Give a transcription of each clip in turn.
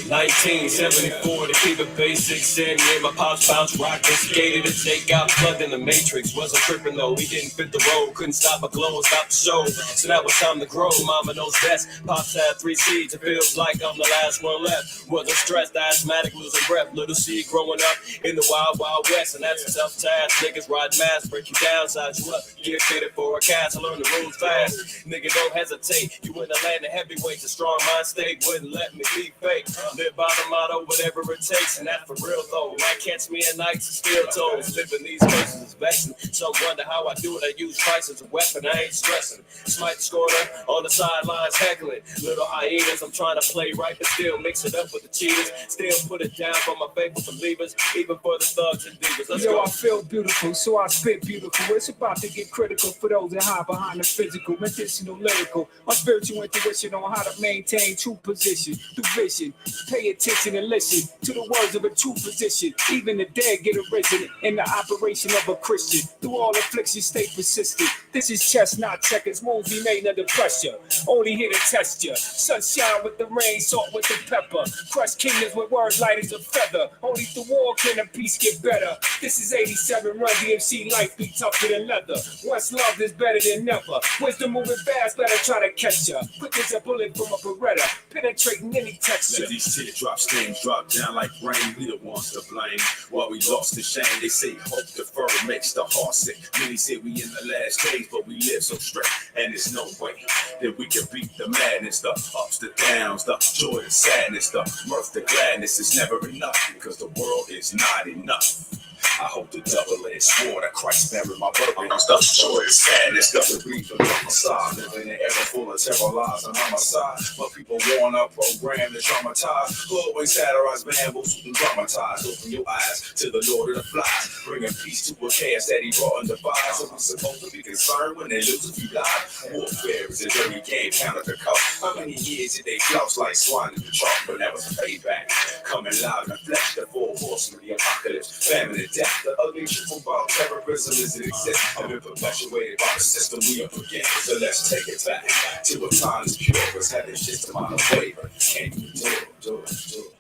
1974 to keep it basic. Said me and my pops bounced, rocked and skated. To take out, plugged in the matrix. Wasn't tripping though, we didn't fit the role. Couldn't stop my glow, stop the show. So now it's time to grow. Mama knows best. Pops had 3 seeds. It feels like I'm the last one left. Wasn't stressed, asthmatic, losing breath. Little seed growing up in the wild, wild west. And that's a tough task. Niggas ride mass, break you down, size you up. Get fitted for a cast, learn the rules fast. Nigga, don't hesitate. You in the land of heavyweights. A strong mind state wouldn't let me be fake. Live by the motto, whatever it takes, and that's for real though. Might catch me at nights and steel toes. Living these places is vexing. Some wonder how I do it. I use Christ as a weapon. I ain't stressing. Smite scorer on the sidelines heckling. Little hyenas, I'm trying to play right, but still mix it up with the cheaters. Still put it down for my faithful believers, even for the thugs and divas. Let's go. I feel beautiful, so I spit beautiful. It's about to get critical for those that hide behind the physical, medicinal, lyrical. My spiritual intuition on how to maintain true position through vision. Pay attention and listen to the words of a true physician. Even the dead get arisen in the operation of a Christian. Through all afflictions, stay persistent. This is chess, not checkers. Moves be made under pressure. Only here to test ya. Sunshine with the rain, salt with the pepper. Crush kingdoms with words light as a feather. Only through war can a peace get better. This is 87 Run DMC. Life be tougher than leather. Once loved is better than never. Wisdom moving fast, better try to catch ya. Quick as a bullet from a Beretta, penetrating any texture. Let these teardrop stains drop down like rain. We the ones to blame. While we lost the shame, they say hope deferred makes the heart sick. Many say we in the last days, but we live so straight, and there's no way that we can beat the madness, the ups, the downs, the joy, the sadness, the mirth, the gladness. It's never enough because the world is not enough. I hope the double-edged sword that Christ buried my burdens. The joy and sadness doesn't breathe from my side. Living in an era full of terror lies on my side. But people worn up, programmed and traumatized. Always satirize bamboos and dramatize. Open your eyes to the Lord of the Flies, bringing peace to a chaos that he brought and devised. So we're supposed to be concerned when they lose if you die. Warfare is a dirty game, counted the cost. How many years did they flouse like swine in the chalk? But that was payback. Coming loud and flesh, the 4 horsemen, the apocalypse, famine and death. The ugly truth about terrorism is it exists. I've been perpetuated by the system we up against. So let's take it back to a time that's pure. Cause having shit's the amount of favor. Can't you do it, do it, do it.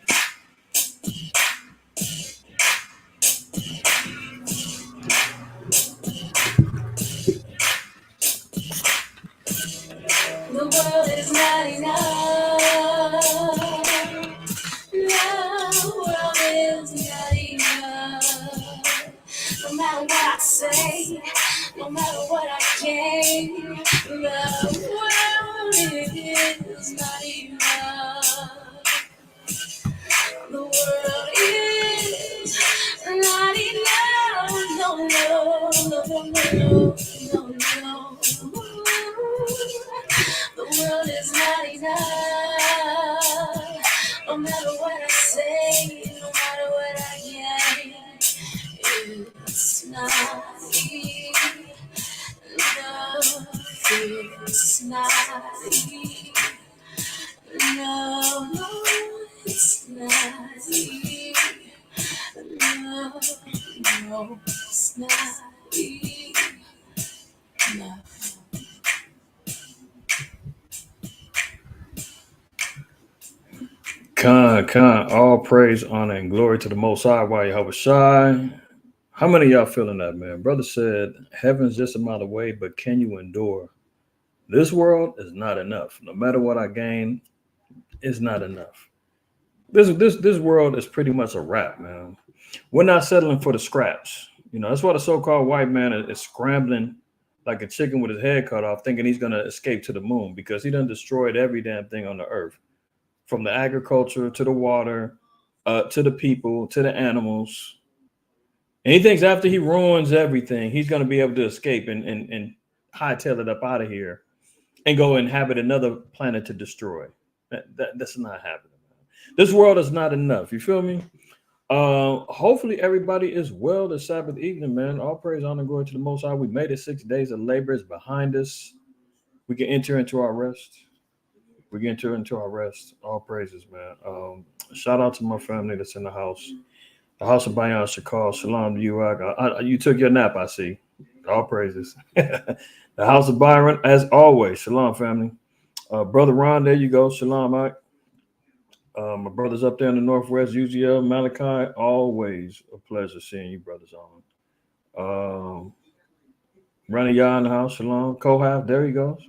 The world is not enough. The world is not enough. No matter what I say, no matter what I gain, the world is not enough. The world is not enough. No, no, no, no, no, no, no. The world is not enough. No matter what I say, no matter what I gain, it's not enough. It's not enough. No, no, it's not enough. No, no, it's not enough. Khan, all praise, honor, and glory to the Most High. IQAhmath. How many of y'all feeling that, man? Brother said, heaven's just a mile away, but can you endure? This world is not enough. No matter what I gain, it's not enough. This world is pretty much a wrap, man. We're not settling for the scraps. You know, that's why the so-called white man is scrambling like a chicken with his head cut off, thinking he's going to escape to the moon because he done destroyed every damn thing on the earth. From the agriculture to the water, to the people, to the animals. And he thinks after he ruins everything, he's going to be able to escape and hightail it up out of here and go inhabit another planet to destroy. That's not happening. This world is not enough. You feel me? Hopefully everybody is well this Sabbath evening, man. All praise, honor, and glory to the Most High. We made it. 6 days of labor is behind us. We can enter into our rest. We can enter into our rest. All praises, man. Shout out to my family that's in the house. The house of Bayan Shakal. Shalom to you. You took your nap, I see. All praises. The house of Byron, as always. Shalom, family. Brother Ron, there you go. Shalom, Mike. My brothers up there in the Northwest, UGL, Malachi, always a pleasure seeing you brothers on. Ronnie Yah in the house, Shalom. Kohath, there he goes.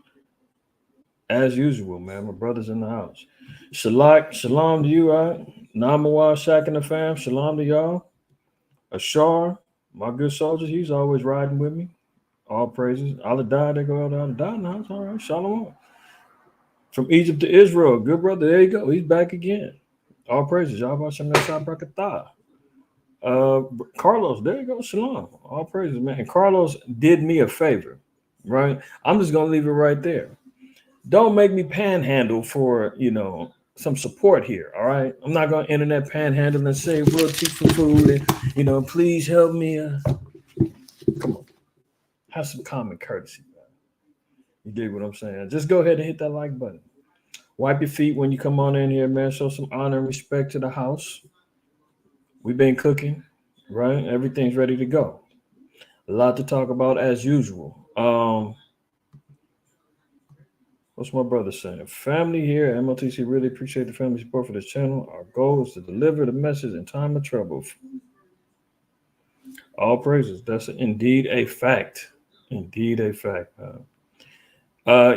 As usual, man, my brothers in the house. Shalak, shalom to you, right? Namawa, Shaq and the fam, shalom to y'all. Ashar, my good soldier, he's always riding with me. All praises. Aladai, they go out Aladai in the house. All right, shalom. From Egypt to Israel, good brother, there you go. He's back again. All praises. Yahweh Shem Yahshua Barakatah. Carlos, there you go. Shalom. All praises, man. And Carlos did me a favor, right? I'm just gonna leave it right there. Don't make me panhandle for some support here. All right. I'm not gonna internet panhandle and say royalty for food and please help me. Come on. Have some common courtesy, man. You dig what I'm saying? Just go ahead and hit that like button. Wipe your feet when you come on in here, man. Show some honor and respect to the house. We've been cooking, right? Everything's ready to go. A lot to talk about as usual. What's my brother saying? Family here at MLTC really appreciate the family support for this channel. Our goal is to deliver the message in time of trouble. All praises. That's indeed a fact. Indeed a fact, man.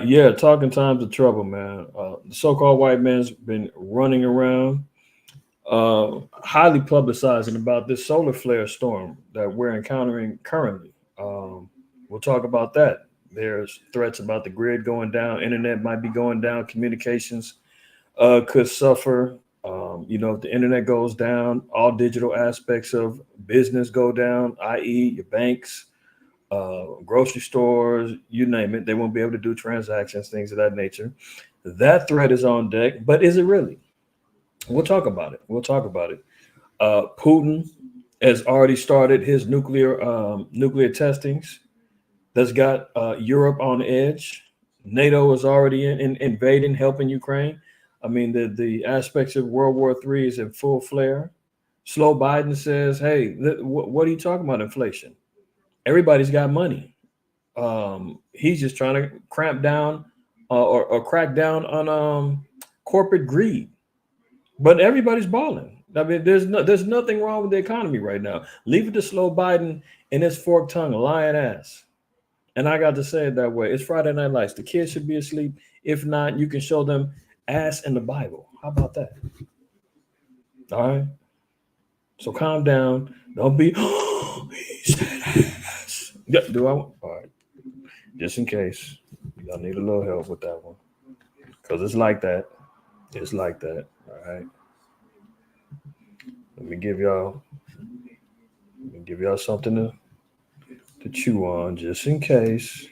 Yeah, talking times of trouble, man. The so-called white man's been running around, highly publicizing about this solar flare storm that we're encountering currently. We'll talk about that. There's threats about the grid going down, internet might be going down, communications could suffer. If the internet goes down, all digital aspects of business go down, i.e. your banks, grocery stores, you name it. They won't be able to do transactions, things of that nature. That threat is on deck, but is it really? We'll talk about it. Putin has already started his nuclear testings. That's got Europe on edge. NATO is already invading, helping Ukraine. I mean, the aspects of World War III is in full flare. Slow Biden says, hey, what are you talking about, inflation? Everybody's got money. He's just trying to cramp down or crack down on corporate greed. But everybody's balling. I mean, there's nothing wrong with the economy right now. Leave it to Slow Biden and his forked tongue, lying ass. And I got to say it that way. It's Friday Night Lights. The kids should be asleep. If not, you can show them ass in the Bible. How about that? All right. So calm down. Don't be, he said ass. Yeah, do I? All right. Just in case. Y'all need a little help with that one. Because it's like that. It's like that. All right. Let me give y'all something to chew on just in case.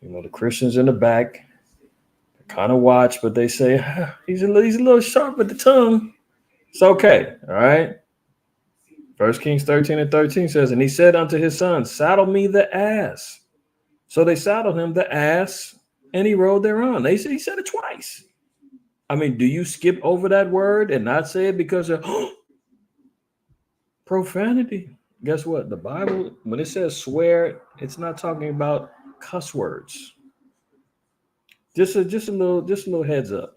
The Christians in the back kind of watch, but they say he's a little sharp with the tongue. It's okay. All right. 1 Kings 13:13 says, and he said unto his son, saddle me the ass. So they saddled him the ass and he rode thereon. He said it twice. I mean, do you skip over that word and not say it because of profanity? Guess what? The Bible, when it says swear, it's not talking about cuss words. Just a little heads up.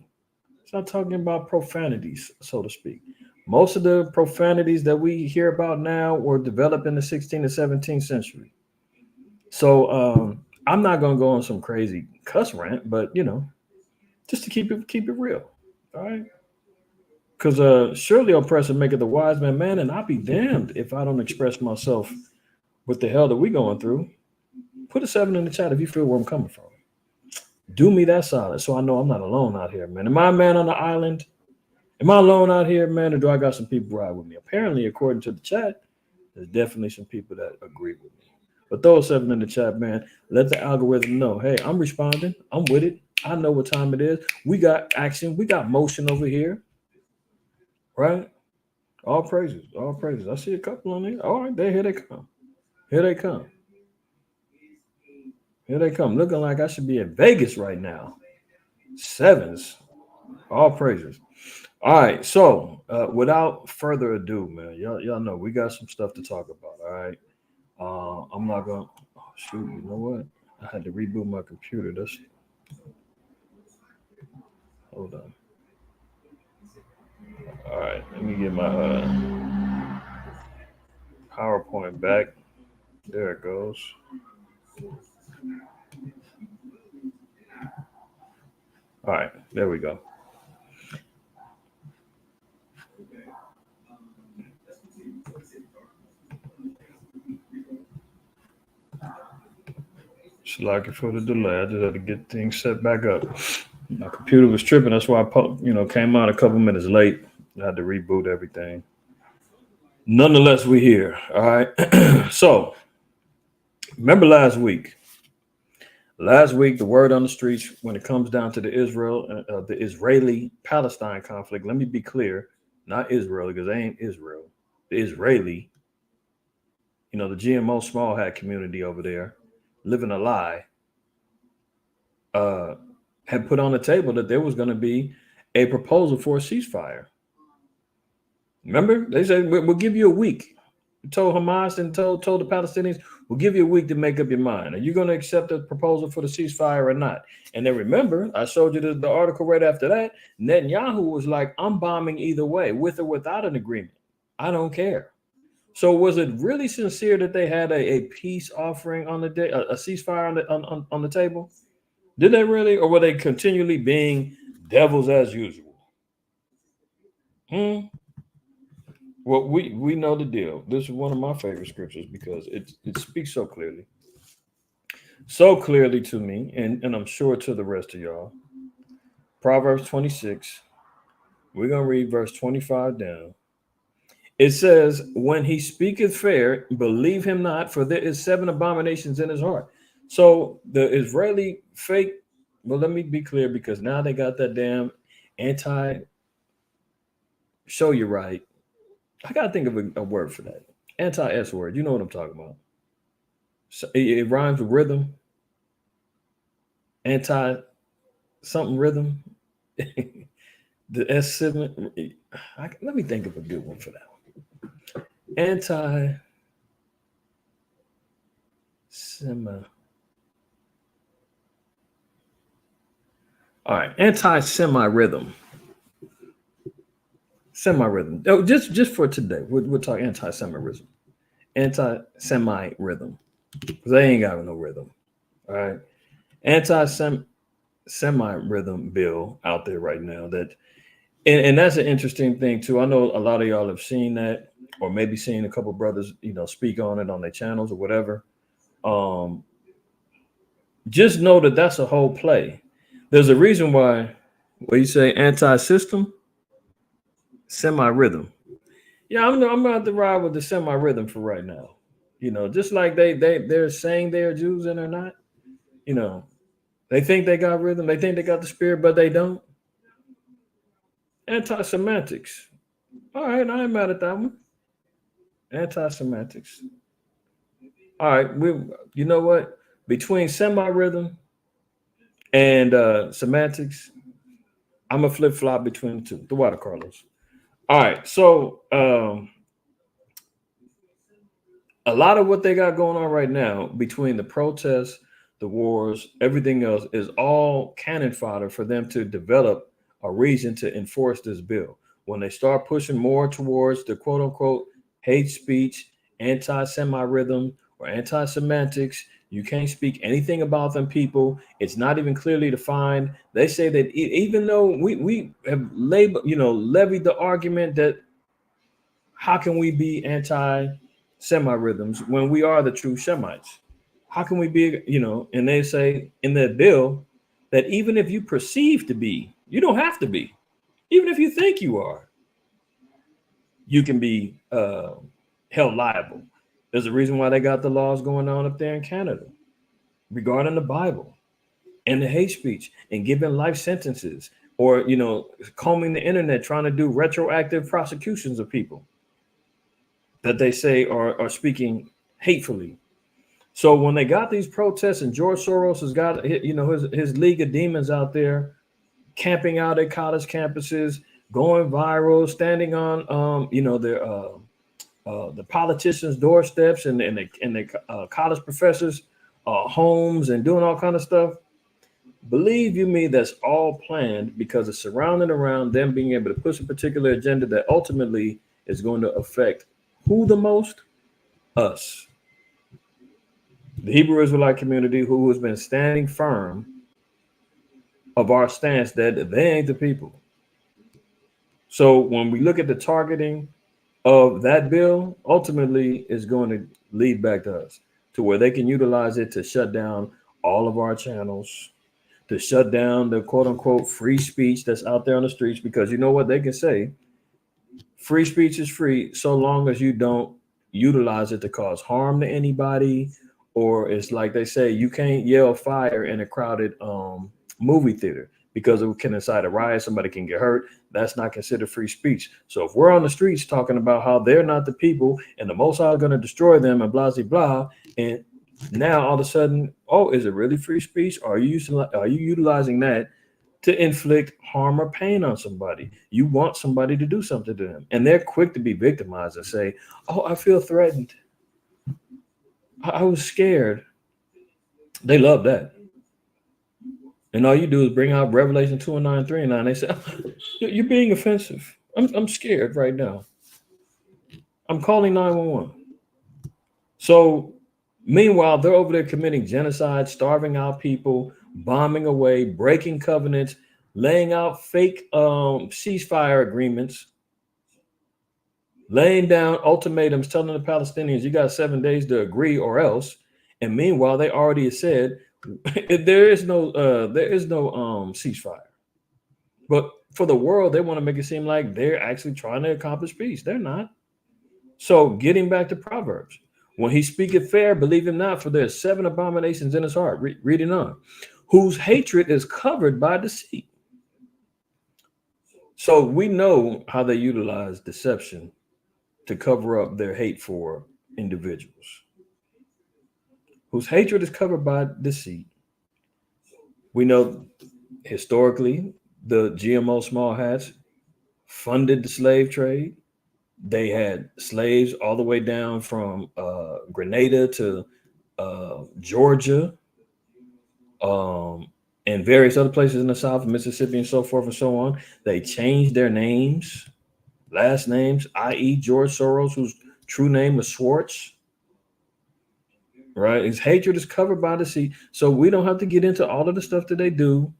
It's not talking about profanities, so to speak. Most of the profanities that we hear about now were developed in the 16th and 17th century. So I'm not going to go on some crazy cuss rant, but just to keep it real, all right? Because surely oppressor maketh the wise man man, and I'll be damned if I don't express myself with the hell that we going through. Put a 7 in the chat if you feel where I'm coming from. Do me that solid so I know I'm not alone out here, man. Am I a man on the island? Am I alone out here, man, or do I got some people ride with me? Apparently, according to the chat, there's definitely some people that agree with me. But throw a 7 in the chat, man. Let the algorithm know, hey, I'm responding. I'm with it. I know what time it is. We got action. We got motion over here. Right? All praises. All praises. I see a couple on there. All right, here they come. Here they come. Here they come. Looking like I should be in Vegas right now. 7s. All praises. All right. So without further ado, man, y'all know we got some stuff to talk about. All right. I'm not going to, shoot, you know what? I had to reboot my computer. Hold on. All right, let me get my PowerPoint back. There it goes. All right, there we go. Slack it for the delay. I just had to get things set back up. My computer was tripping. That's why I came out a couple minutes late. I had to reboot everything. Nonetheless, we're here. All right. So, remember last week? Last week, the word on the streets when it comes down to the Israeli-Palestine conflict. Let me be clear, not Israel, because they ain't Israel. The Israeli, the GMO small hat community over there, living a lie, had put on the table that there was going to be a proposal for a ceasefire. Remember, they said we'll give you a week. Told Hamas and told the Palestinians, we'll give you a week to make up your mind. Are you going to accept the proposal for the ceasefire or not? And then remember, I showed you the article right after that. Netanyahu was like, I'm bombing either way, with or without an agreement. I don't care. So was it really sincere that they had a peace offering on the day, a ceasefire on the table? Did they really, or were they continually being devils as usual? Well, we know the deal. This is one of my favorite scriptures because it speaks so clearly to me, and I'm sure to the rest of y'all. Proverbs 26. We're gonna read verse 25 down. It says, "When he speaketh fair, believe him not, for there is 7 abominations in his heart." So the Israeli fake. Well, let me be clear because now they got that damn anti-show you right. I gotta think of a word for that. Anti-S word. You know what I'm talking about. So it rhymes with rhythm. Anti-something rhythm. The S7. Let me think of a good one for that one. Anti-semi. All right. Anti-semi-rhythm. Semi-rhythm. Oh, just for today, we'll talk anti-semi-rhythm. Anti-semi-rhythm. Because they ain't got no rhythm. All right. Anti-semi-rhythm bill out there right now. And that's an interesting thing too. I know a lot of y'all have seen that, or maybe seen a couple brothers, speak on it on their channels or whatever. Just know that that's a whole play. There's a reason why. What you say, anti-system, semi-rhythm. Yeah, I'm gonna have to ride with the semi-rhythm for right now. Just like they're saying they're Jews and they're not. They think they got rhythm, they think they got the spirit, but they don't. Anti-semantics. All right, I ain't mad at that one. Anti-semantics. All right, you know what? Between semi-rhythm and semantics, I'm a flip-flop between the two. The water, Carlos. All right, so a lot of what they got going on right now between the protests, the wars, everything else is all cannon fodder for them to develop a reason to enforce this bill. When they start pushing more towards the quote unquote hate speech, anti-semi-rhythm, or anti-semantics, you can't speak anything about them people. It's not even clearly defined. They say that even though we have levied the argument that how can we be anti-semi-rhythms when we are the true Shemites? How can we be, and they say in that bill that even if you perceive to be, you don't have to be. Even if you think you are, you can be held liable. There's a reason why they got the laws going on up there in Canada regarding the Bible and the hate speech and giving life sentences or, combing the internet, trying to do retroactive prosecutions of people that they say are speaking hatefully. So when they got these protests and George Soros has got, his League of Demons out there camping out at college campuses, going viral, standing on, the politicians' doorsteps and the college professors' homes and doing all kind of stuff. Believe you me, that's all planned because it's surrounded around them being able to push a particular agenda that ultimately is going to affect who the most? Us. The Hebrew Israelite community who has been standing firm of our stance that they ain't the people. So when we look at the targeting of that bill, ultimately is going to lead back to us to where they can utilize it to shut down all of our channels, to shut down the quote unquote free speech that's out there on the streets. Because you know what they can say, free speech is free so long as you don't utilize it to cause harm to anybody, or it's like they say you can't yell fire in a crowded movie theater because it can incite a riot, somebody can get hurt. That's not considered free speech. So if we're on the streets talking about how they're not the people and the Most High are going to destroy them and blah blah blah, and now all of a sudden, oh, is it really free speech? Are you utilizing that to inflict harm or pain on somebody? You want somebody to do something to them, and they're quick to be victimized and say, "Oh, I feel threatened. I was scared." They love that, and all you do is bring out Revelation 2 and 9, 3 and 9. They say, oh, "You're being offensive. I'm scared right now. I'm calling 911." So, meanwhile, they're over there committing genocide, starving out people, bombing away, breaking covenants, laying out fake ceasefire agreements, laying down ultimatums, telling the Palestinians, you got 7 days to agree or else. And meanwhile, they already said there is no ceasefire. But for the world, they want to make it seem like they're actually trying to accomplish peace. They're not. So getting back to Proverbs, when he speaketh fair, believe him not, for there are 7 abominations in his heart. Reading on, whose hatred is covered by deceit. So we know how they utilize deception to cover up their hate for individuals. Whose hatred is covered by deceit. We know historically the GMO small hats funded the slave trade. They had slaves all the way down from Grenada to Georgia, and various other places in the South, Mississippi, and so forth and so on. They changed their names, last names, i.e., George Soros, whose true name was Schwartz. Right? His hatred is covered by deceit. So we don't have to get into all of the stuff that they do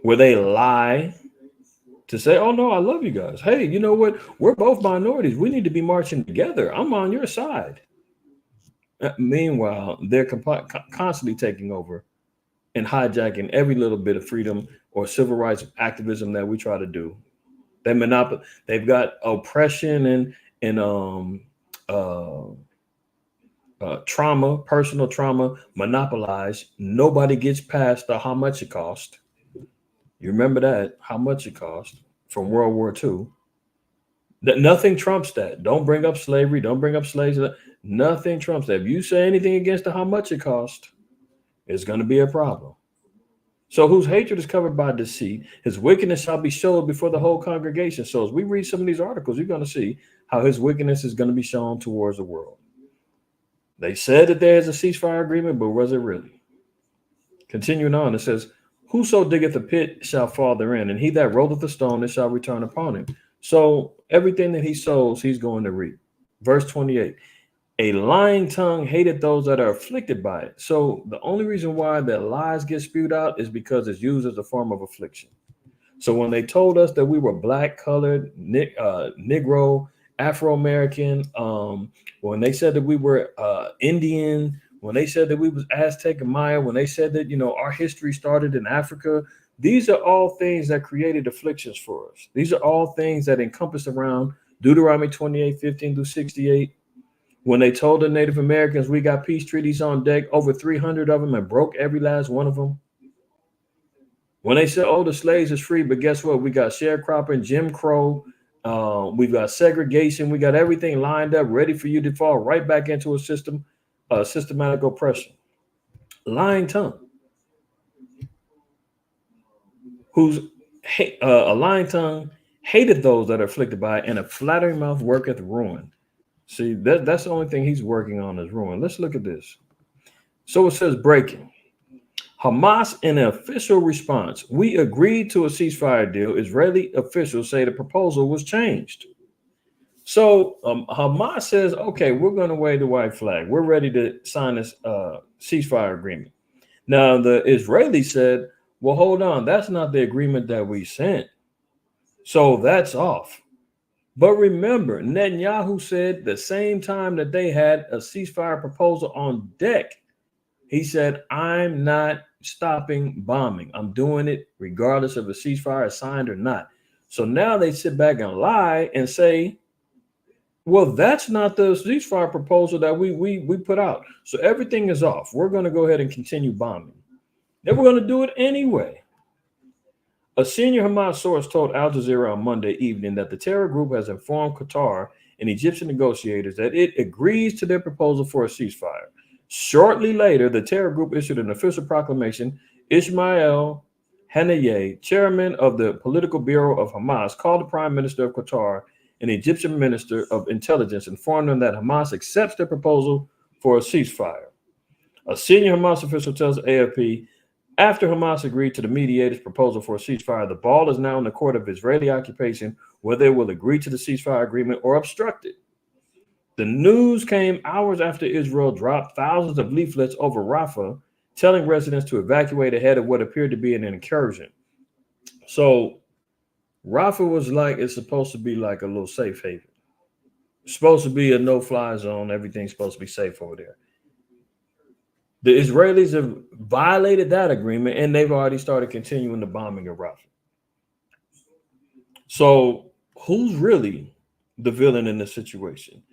where they lie to say, oh, no, I love you guys. Hey, you know what? We're both minorities. We need to be marching together. I'm on your side. Meanwhile, they're constantly taking over and hijacking every little bit of freedom or civil rights activism that we try to do. They've got oppression and trauma, personal trauma, monopolized. Nobody gets past the how much it cost. You remember that, how much it cost from World War II. That nothing trumps that. Don't bring up slavery. Don't bring up slaves. Nothing trumps that. If you say anything against the how much it cost, it's going to be a problem. So whose hatred is covered by deceit, his wickedness shall be showed before the whole congregation. So as we read some of these articles, you're going to see how his wickedness is going to be shown towards the world. They said that there is a ceasefire agreement, but was it really? Continuing on, it says, whoso diggeth a pit shall fall therein, and he that rolleth a stone, it shall return upon him. So everything that he sows, he's going to reap. Verse 28, a lying tongue hated those that are afflicted by it. So the only reason why that lies get spewed out is because it's used as a form of affliction. So when they told us that we were black, colored, Negro, Afro-American, when they said that we were Indian, when they said that we was Aztec and Maya, when they said that, you know, our history started in Africa, these are all things that created afflictions for us. These are all things that encompass around Deuteronomy 28, 15 through 68. When they told the Native Americans we got peace treaties on deck, over 300 of them, and broke every last one of them. When they said, oh, the slaves is free, but guess what? We got sharecropping, Jim Crow, we've got segregation, we got everything lined up, ready for you to fall right back into a systematic oppression. Lying tongue. Who's a lying tongue hated those that are afflicted by it, and a flattering mouth worketh ruin. See, that's the only thing he's working on is ruin. Let's look at this. So it says breaking. Hamas, in an official response, we agreed to a ceasefire deal. Israeli officials say the proposal was changed. So Hamas says, okay, we're going to wave the white flag. We're ready to sign this ceasefire agreement. Now, the Israelis said, well, hold on. That's not the agreement that we sent. So that's off. But remember, Netanyahu said the same time that they had a ceasefire proposal on deck, he said, I'm not stopping bombing. I'm doing it regardless of a ceasefire is signed or not. So now they sit back and lie and say, well, that's not the ceasefire proposal that we put out. So everything is off. We're going to go ahead and continue bombing. Then we're going to do it anyway. A senior Hamas source told Al Jazeera on Monday evening that the terror group has informed Qatar and Egyptian negotiators that it agrees to their proposal for a ceasefire. Shortly later, the terror group issued an official proclamation. Ismail Haniyeh, chairman of the political bureau of Hamas, called the prime minister of Qatar and the Egyptian minister of intelligence, informed them that Hamas accepts their proposal for a ceasefire. A senior Hamas official tells AFP, after Hamas agreed to the mediator's proposal for a ceasefire, the ball is now in the court of Israeli occupation whether it will agree to the ceasefire agreement or obstruct it. The news came hours after Israel dropped thousands of leaflets over Rafah, telling residents to evacuate ahead of what appeared to be an incursion. So Rafah was like, it's supposed to be like a little safe haven. It's supposed to be a no-fly zone. Everything's supposed to be safe over there. The Israelis have violated that agreement, and they've already started continuing the bombing of Rafah. So who's really the villain in this situation?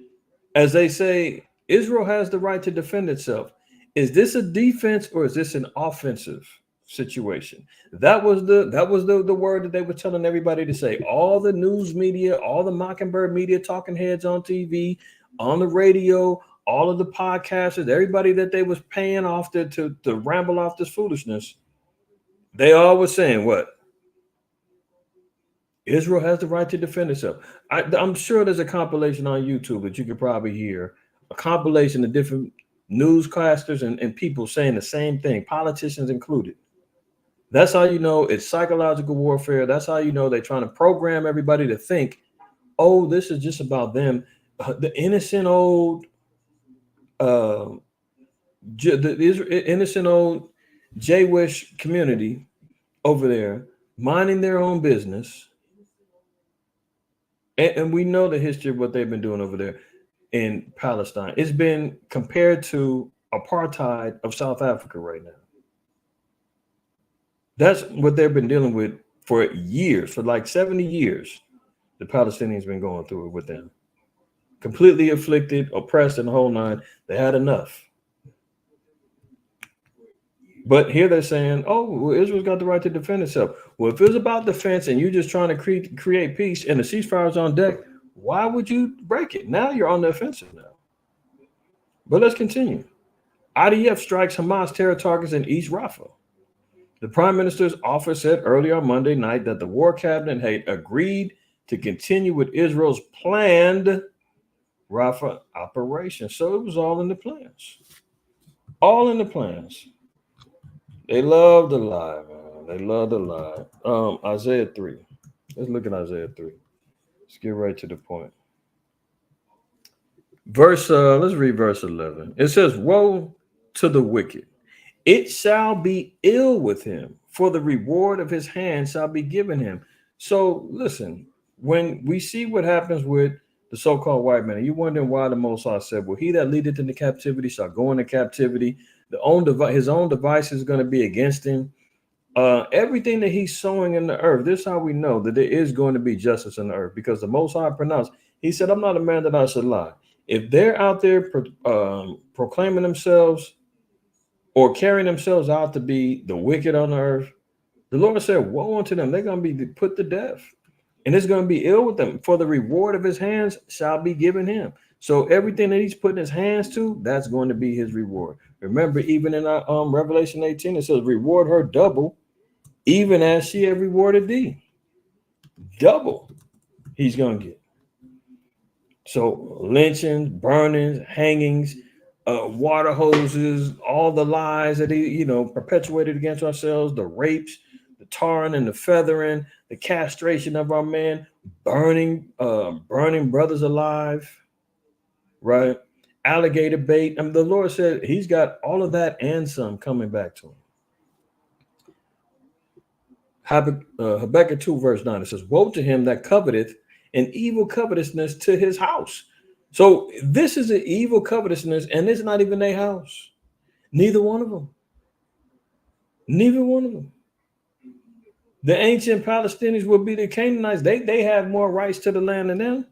As they say, Israel has the right to defend itself. Is this a defense or is this an offensive situation? That was the word that they were telling everybody to say. All the news media, all the Mockingbird media, talking heads on TV, on the radio, all of the podcasters, everybody that they was paying off to ramble off this foolishness, they all were saying what? Israel has the right to defend itself. I'm sure there's a compilation on YouTube that you could probably hear, a compilation of different newscasters and people saying the same thing, politicians included. That's how you know it's psychological warfare. That's how you know they're trying to program everybody to think, oh, this is just about them. The innocent old Jewish community over there minding their own business. And we know the history of what they've been doing over there in Palestine. It's been compared to apartheid of South Africa right now. That's what they've been dealing with for years, for like 70 years. The Palestinians been going through it with them. Completely afflicted, oppressed, and the whole nine. They had enough. But here they're saying, oh, well, Israel's got the right to defend itself. Well, if it was about defense and you're just trying to create peace and the ceasefire is on deck, why would you break it? Now you're on the offensive now. But let's continue. IDF strikes Hamas terror targets in East Rafah. The prime minister's office said earlier on Monday night that the war cabinet had agreed to continue with Israel's planned Rafah operation. So it was all in the plans. All in the plans. They love to lie, man. They love to lie. Isaiah 3. Let's look at Isaiah 3. Let's get right to the point. Let's read verse 11. It says, woe to the wicked. It shall be ill with him, for the reward of his hand shall be given him. So listen, when we see what happens with the so-called white man, you're wondering why the Most High said, well, he that leadeth into captivity shall go into captivity. His own device is going to be against him. Everything that he's sowing in the earth, this is how we know that there is going to be justice in the earth, because the Most High pronounced, he said, I'm not a man that I should lie. If they're out there proclaiming themselves or carrying themselves out to be the wicked on the earth, the Lord said, woe unto them. They're going to be put to death. And it's going to be ill with them. For the reward of his hands shall be given him. So everything that he's putting his hands to, that's going to be his reward. Remember, even in Revelation 18, it says, reward her double, even as she have rewarded thee. Double he's going to get. So lynchings, burnings, hangings, water hoses, all the lies that he, perpetuated against ourselves, the rapes, the tarring and the feathering, the castration of our men, burning brothers alive, right? Alligator bait. I mean, the Lord said he's got all of that and some coming back to him. Habakkuk 2 verse 9, it says, woe to him that coveteth an evil covetousness to his house. So this is an evil covetousness, and it's not even their house. Neither one of them. Neither one of them. The ancient Palestinians would be the Canaanites. They have more rights to the land than them.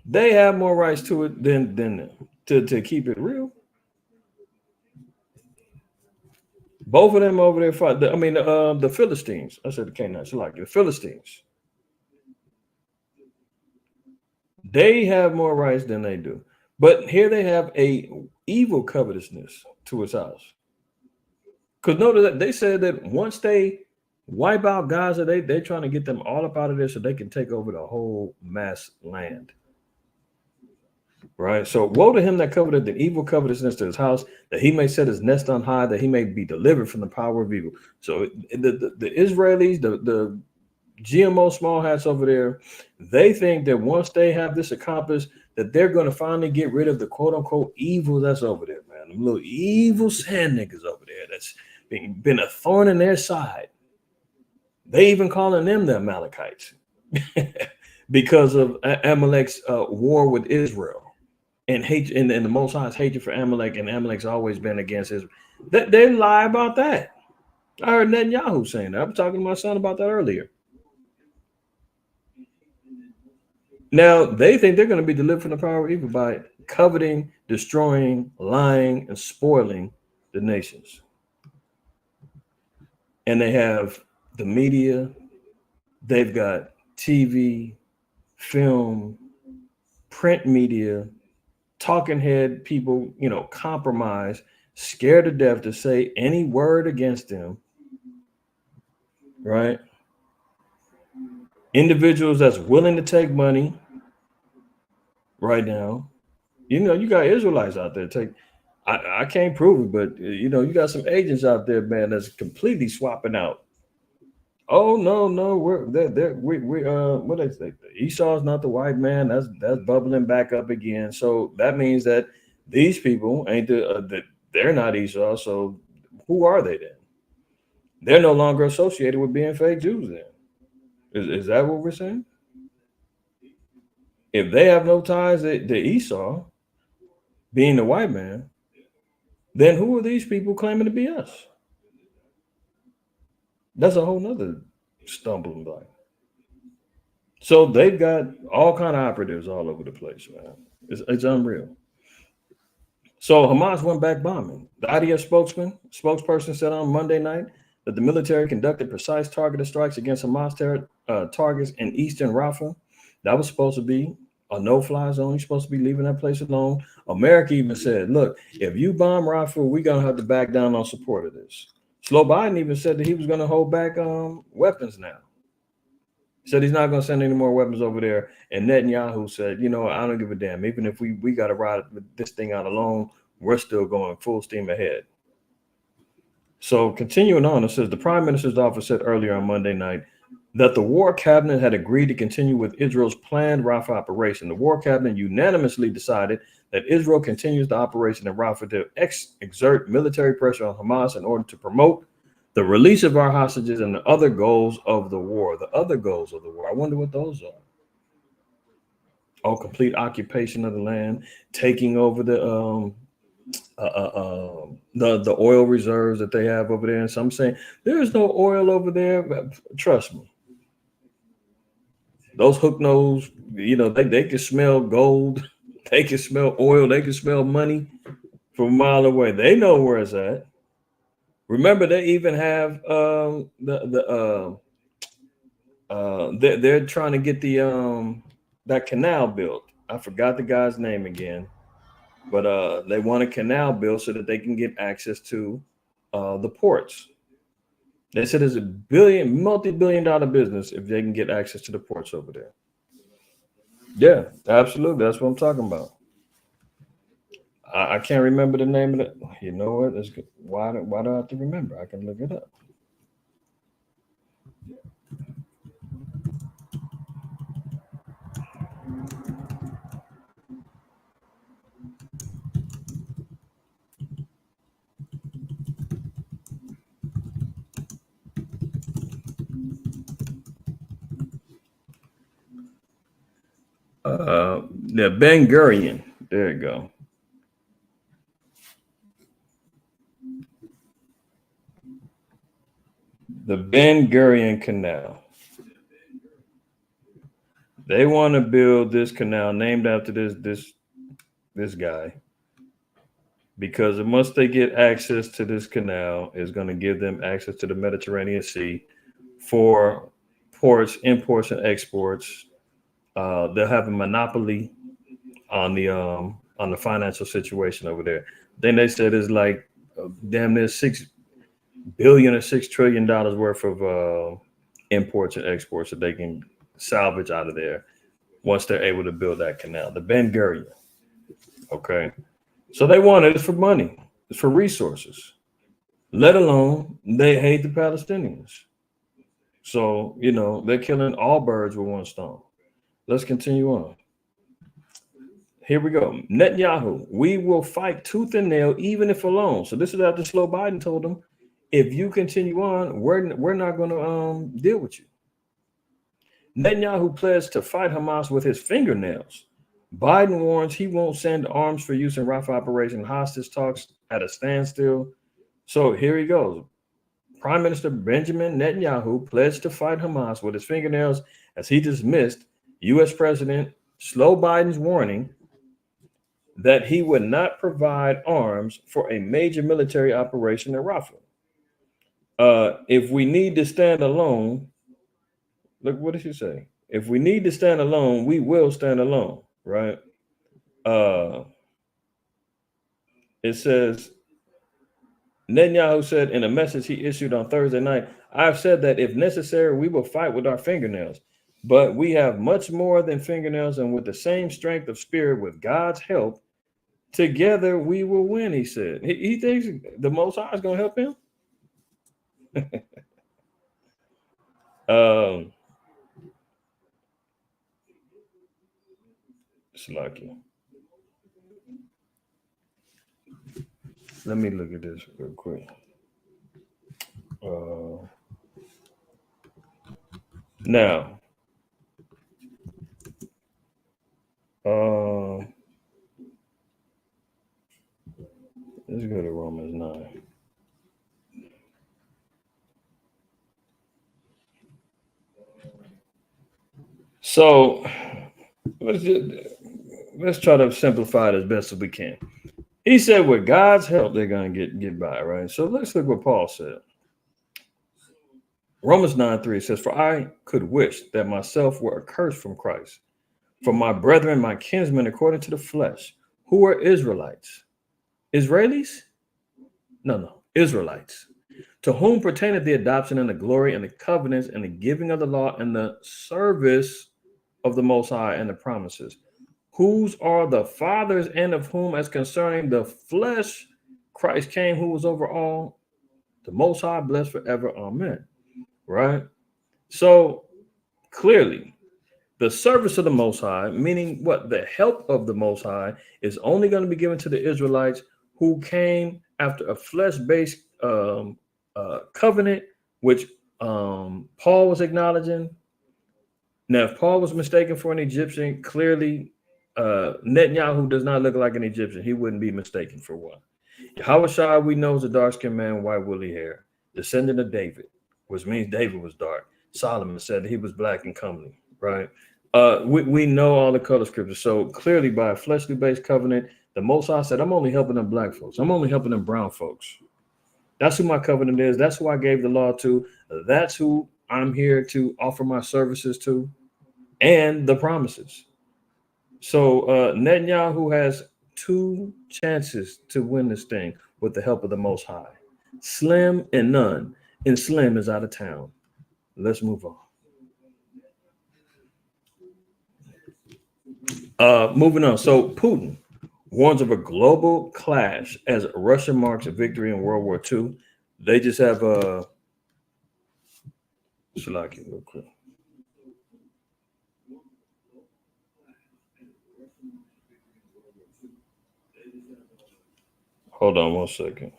They have more rights to it than them, to keep it real. Both of them over there fight. The Philistines. I said the Canaanites. Like the Philistines. They have more rights than they do. But here they have a evil covetousness to his house. Because notice that they said that once they wipe out Gaza, they're trying to get them all up out of there so they can take over the whole mass land. Right? So woe to him that coveted the evil covetousness to his house, that he may set his nest on high, that he may be delivered from the power of evil. So the Israelis, the GMO small hats over there, they think that once they have this accomplished, that they're going to finally get rid of the quote unquote evil that's over there, man. Them little evil sand niggas over there that's been a thorn in their side. They even calling them the Amalekites because of Amalek's war with Israel and hate, and the Most High's hatred for Amalek, and Amalek's always been against Israel. They lie about that. I heard Netanyahu saying that. I was talking to my son about that earlier. Now, they think they're going to be delivered from the power of evil by coveting, destroying, lying, and spoiling the nations. And they have the media, they've got TV, film, print media, talking head people, compromised, scared to death to say any word against them, right? Individuals that's willing to take money right now. You got Israelites out there I can't prove it, but you got some agents out there, man, that's completely swapping out. Oh no, we're what they say? Esau's not the white man. That's bubbling back up again. So that means that these people ain't that they're not Esau. So who are they then? They're no longer associated with being fake Jews then. Is that what we're saying? If they have no ties to Esau, being the white man, then who are these people claiming to be us? That's a whole nother stumbling block. So they've got all kind of operatives all over the place, man. It's unreal. So Hamas went back bombing. The IDF spokesperson said on Monday night that the military conducted precise targeted strikes against Hamas targets in eastern Rafah. That was supposed to be a no-fly zone. You're supposed to be leaving that place alone. America even said, look, if you bomb Rafah, we're going to have to back down on support of this. Slow Biden even said that he was going to hold back weapons now. He said he's not going to send any more weapons over there. And Netanyahu said, I don't give a damn. Even if we got to ride this thing out alone, we're still going full steam ahead. So continuing on, it says the Prime Minister's office said earlier on Monday night that the War Cabinet had agreed to continue with Israel's planned Rafah operation. The War Cabinet unanimously decided that Israel continues the operation in Rafah to exert military pressure on Hamas in order to promote the release of our hostages and the other goals of the war. The other goals of the war. I wonder what those are. Oh, complete occupation of the land, taking over the oil reserves that they have over there. And some saying there's no oil over there. But trust me. Those hook nose, they can smell gold, they can smell oil, they can smell money from a mile away. They know where it's at. Remember, they even have they're trying to get the that canal built. I forgot the guy's name again, but they want a canal built so that they can get access to the ports. They said it's a multi-billion-dollar business if they can get access to the ports over there. Yeah, absolutely. That's what I'm talking about. I can't remember the name of it. You know what? It's good. Why do I have to remember? I can look it up. The Ben Gurion. There you go. The Ben Gurion Canal. They want to build this canal named after this guy, because once they get access to this canal, it's going to give them access to the Mediterranean Sea for ports, imports, and exports. They'll have a monopoly on the financial situation over there. Then they said it's like damn near $6 billion or $6 trillion worth of imports and exports that they can salvage out of there once they're able to build that canal. The Ben Gurion. Okay. So they want it for money, it's for resources, let alone they hate the Palestinians. So, they're killing all birds with one stone. Let's continue on. Here we go. Netanyahu, we will fight tooth and nail, even if alone. So this is after Slow Biden told them, if you continue on, we're not going to deal with you. Netanyahu pledged to fight Hamas with his fingernails. Biden warns he won't send arms for use in Rafah operation. Hostage talks at a standstill. So here he goes. Prime Minister Benjamin Netanyahu pledged to fight Hamas with his fingernails as he dismissed U.S. President Slow Biden's warning that he would not provide arms for a major military operation in Rafah. If we need to stand alone, look, what did he say? If we need to stand alone, we will stand alone, right? It says, Netanyahu said in a message he issued on Thursday night, I've said that if necessary, we will fight with our fingernails, but we have much more than fingernails, and with the same strength of spirit, with God's help, together we will win, he said. He thinks the Most High is going to help him. It's lucky. Let me look at this real quick. Now, let's go to Romans 9. So let's try to simplify it as best as we can. He said with God's help, they're going to get by, right? So let's look what Paul said. Romans 9:3 says, for I could wish that myself were accursed from Christ, for my brethren, my kinsmen, according to the flesh, who are Israelites. Israelis? No, Israelites. To whom pertaineth the adoption and the glory and the covenants and the giving of the law and the service of the Most High and the promises, whose are the fathers, and of whom, as concerning the flesh, Christ came, who was over all, the Most High, blessed forever. Amen. Right? So clearly, the service of the Most High, meaning what? The help of the Most High is only going to be given to the Israelites who came after a flesh-based covenant, which Paul was acknowledging. Now, if Paul was mistaken for an Egyptian, clearly Netanyahu does not look like an Egyptian. He wouldn't be mistaken for one. Yahushua, we know, is a dark-skinned man, white woolly hair, descendant of David, which means David was dark. Solomon said that he was black and comely, right? We know all the color scriptures. So clearly by a fleshly-based covenant, the Most High said, I'm only helping them black folks. I'm only helping them brown folks. That's who my covenant is. That's who I gave the law to. That's who I'm here to offer my services to, and the promises. So Netanyahu has two chances to win this thing with the help of the Most High. Slim and none. And Slim is out of town. Let's move on. Moving on. So Putin, warns of a global clash as Russia marks a victory in World War II. They just have a Shalaki real quick. Hold on 1 second.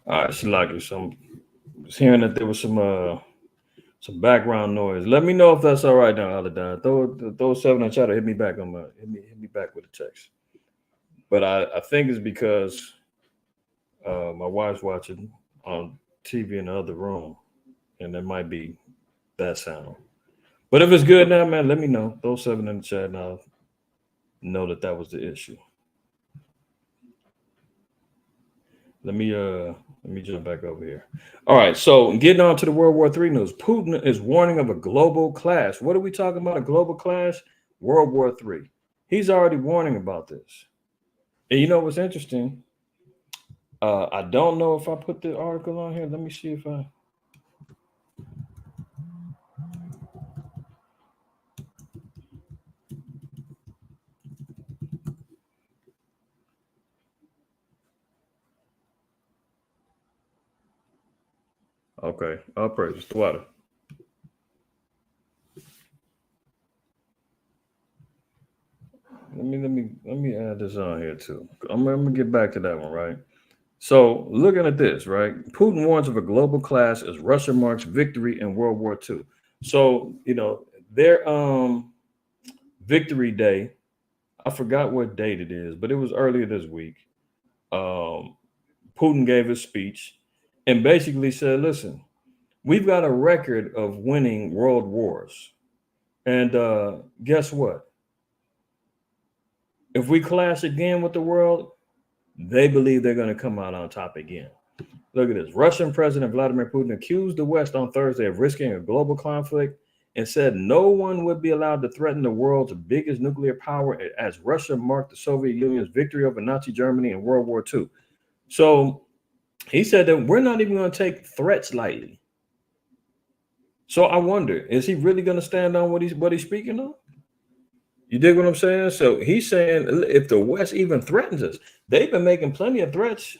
All right, Shalaki. So I'm just hearing that there was some background noise. Let me know if that's all right now, Aladdin. Throw 7 and try to hit me back on my hit me back with a text. But I think it's because my wife's watching on TV in the other room, and there might be that sound. But if it's good now, man, let me know. Throw 7 in the chat, and I'll know that was the issue. Let me jump back over here. All right, so getting on to the World War III news. Putin is warning of a global clash. What are we talking about? A global clash? World War III. He's already warning about this. And you know what's interesting? I don't know if I put the article on here. Let me see if I. Okay, I'll praise the water. Let me add this on here too. I'm gonna get back to that one, right? So looking at this, right? Putin warns of a global clash as Russia marks victory in World War II. So, their victory day, I forgot what date it is, but it was earlier this week. Putin gave a speech and basically said, listen, we've got a record of winning world wars. And guess what? If we clash again with the world, they believe they're going to come out on top again. Look at this. Russian President Vladimir Putin accused the West on Thursday of risking a global conflict and said no one would be allowed to threaten the world's biggest nuclear power as Russia marked the Soviet Union's victory over Nazi Germany in World War II. So he said that we're not even going to take threats lightly. So I wonder, is he really going to stand on what he's speaking on? You dig what I'm saying? So he's saying if the West even threatens us, they've been making plenty of threats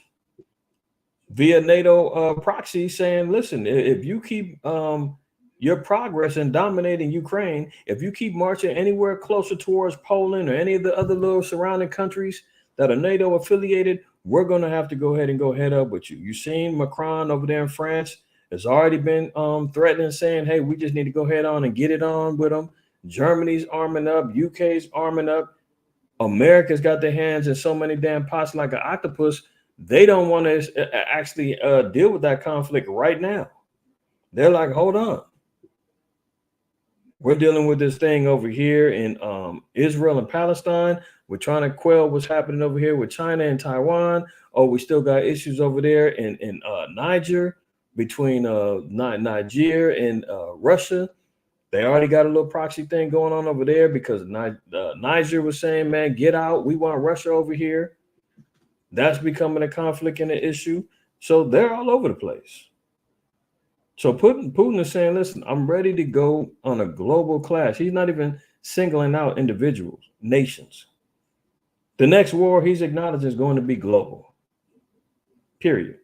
via NATO proxy saying, listen, if you keep your progress in dominating Ukraine, if you keep marching anywhere closer towards Poland or any of the other little surrounding countries that are NATO affiliated, we're going to have to go ahead and go head up with you. You've seen Macron over there in France has already been threatening, saying, hey, we just need to go head on and get it on with them. Germany's arming up. UK's arming up. America's got their hands in so many damn pots like an octopus. They don't want to actually deal with that conflict right now. They're like, hold on. We're dealing with this thing over here in Israel and Palestine. We're trying to quell what's happening over here with China and Taiwan. Oh, we still got issues over there in Niger between Niger and Russia. They already got a little proxy thing going on over there because Niger was saying, man, get out. We want Russia over here. That's becoming a conflict and an issue. So they're all over the place. So Putin is saying, listen, I'm ready to go on a global clash. He's not even singling out individuals, nations. The next war he's acknowledging is going to be global. Period.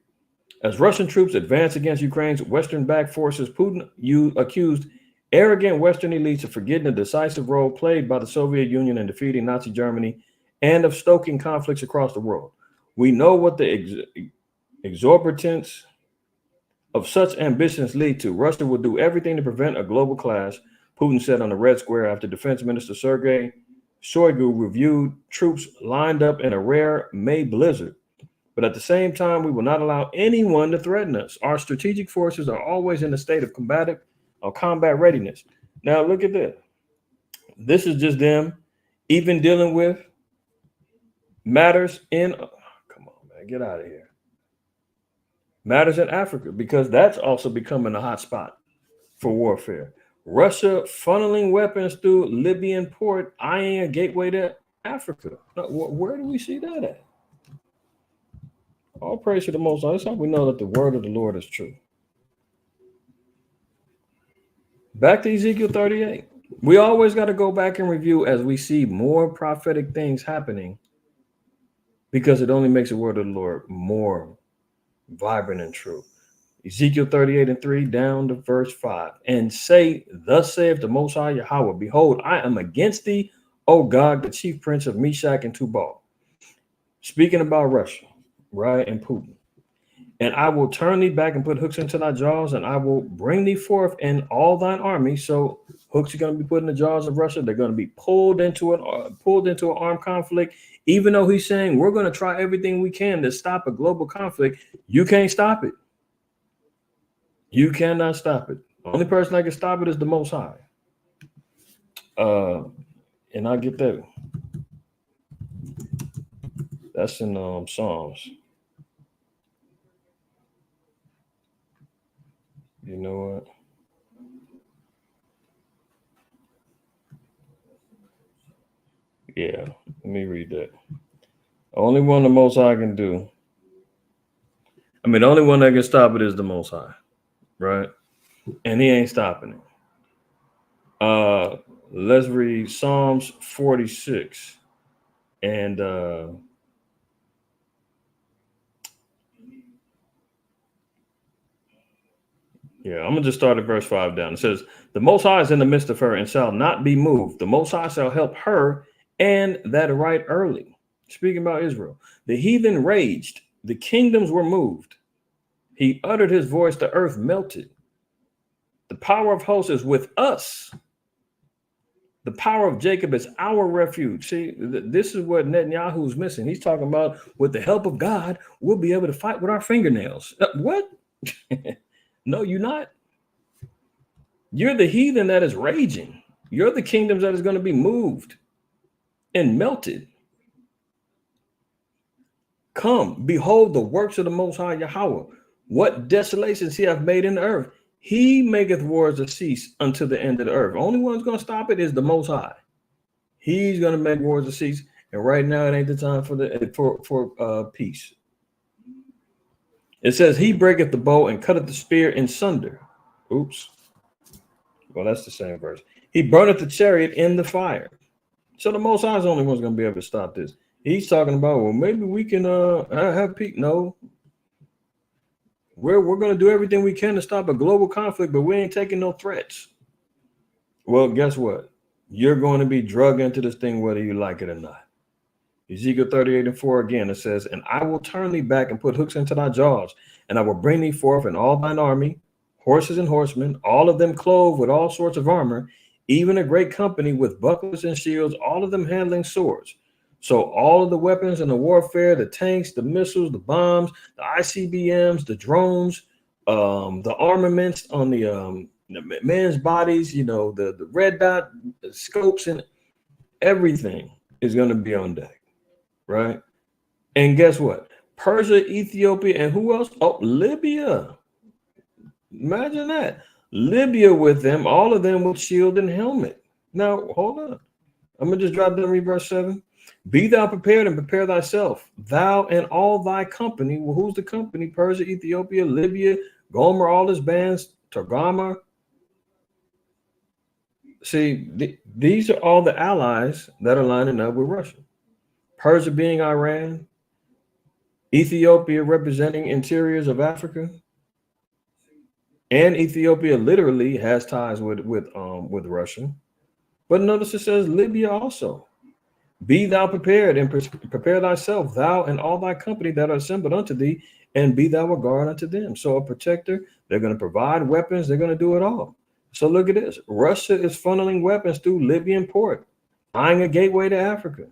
As Russian troops advance against Ukraine's Western-backed forces, Putin accused arrogant Western elites of forgetting the decisive role played by the Soviet Union in defeating Nazi Germany and of stoking conflicts across the world. We know what the exorbitance of such ambitions lead to. Russia will do everything to prevent a global clash, Putin said on the Red Square after Defense Minister Sergei Shoigu reviewed troops lined up in a rare May blizzard. But at the same time, we will not allow anyone to threaten us. Our strategic forces are always in a state of combat readiness. Now, look at this. This is just them even dealing with matters in, come on, man, get out of here. Matters in Africa, because that's also becoming a hot spot for warfare. Russia funneling weapons through Libyan port, eyeing a gateway to Africa. Where do we see that at? All praise to the Most High. That's how we know that the word of the Lord is true. Back to Ezekiel 38. We always got to go back and review as we see more prophetic things happening, because it only makes the word of the Lord more vibrant and true. Ezekiel 38:3 down to verse 5. And say, thus saith the Most High Yahweh, behold, I am against thee, O God, the chief prince of Meshach and Tubal. Speaking about Russia, right, and Putin. And I will turn thee back and put hooks into thy jaws, and I will bring thee forth in all thine army. So hooks are going to be put in the jaws of Russia. They're going to be pulled into an armed conflict. Even though he's saying we're going to try everything we can to stop a global conflict, you can't stop it. You cannot stop it. The only person that can stop it is the Most High. And I get that. That's in Psalms. You know what? Yeah, let me read that. Only one the Most High can do. I mean, the only one that can stop it is the Most High, right? And he ain't stopping it. Let's read Psalms 46. And yeah, I'm going to just start at verse 5 down. It says, the Most High is in the midst of her and shall not be moved. The Most High shall help her, and that right early. Speaking about Israel, the heathen raged, the kingdoms were moved. He uttered his voice, the earth melted. The power of hosts is with us. The power of Jacob is our refuge. See, this is what Netanyahu's missing. He's talking about, with the help of God, we'll be able to fight with our fingernails. What? No, you're not. You're the heathen that is raging. You're the kingdoms that is going to be moved and melted. Come, behold the works of the Most High Yahweh. What desolations he hath made in the earth. He maketh wars to cease unto the end of the earth. Only one who's going to stop it is the Most High. He's going to make wars to cease. And right now, it ain't the time for peace. It says, he breaketh the bow and cutteth the spear in sunder. Oops. Well, that's the same verse. He burneth the chariot in the fire. So the Most High is the only one's going to be able to stop this. He's talking about, well, maybe we can have peace. No. We're going to do everything we can to stop a global conflict, but we ain't taking no threats. Well, guess what? You're going to be drugged into this thing whether you like it or not. Ezekiel 38:4 again, it says, and I will turn thee back and put hooks into thy jaws, and I will bring thee forth in all thine army, horses and horsemen, all of them clothed with all sorts of armor, even a great company with bucklers and shields, all of them handling swords. So all of the weapons and the warfare, the tanks, the missiles, the bombs, the ICBMs, the drones, the armaments on the men's bodies, the red dot the scopes, and everything is going to be on deck. Right. And guess what? Persia, Ethiopia, and who else? Oh, Libya. Imagine that. Libya with them, all of them with shield and helmet. Now, hold on. I'm going to just drop down read verse 7. Be thou prepared and prepare thyself, thou and all thy company. Well, who's the company? Persia, Ethiopia, Libya, Gomer, all his bands, Togarmah. See, these are all the allies that are lining up with Russia. Persia being Iran, Ethiopia representing interiors of Africa, and Ethiopia literally has ties with Russia. But notice it says Libya also. Be thou prepared and prepare thyself, thou and all thy company that are assembled unto thee, and be thou a guard unto them. So a protector, they're going to provide weapons, they're going to do it all. So look at this. Russia is funneling weapons through Libyan port, eyeing a gateway to Africa.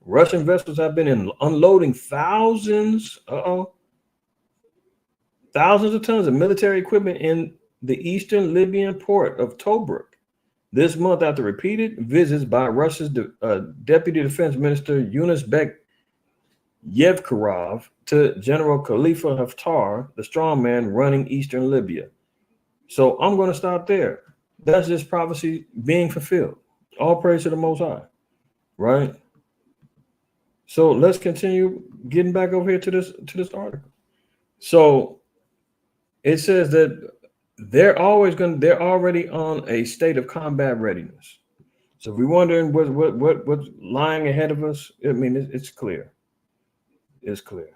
Russian vessels have been unloading thousands of tons of military equipment in the eastern Libyan port of Tobruk this month after repeated visits by Russia's Deputy Defense Minister Yunus Bek Yevkarov to General Khalifa Haftar, the strongman running eastern Libya. So I'm going to stop there. That's this prophecy being fulfilled. All praise to the Most High, right? So let's continue getting back over here to this article. So it says that they're already on a state of combat readiness. So if we're wondering what's lying ahead of us, I mean it's clear. It's clear.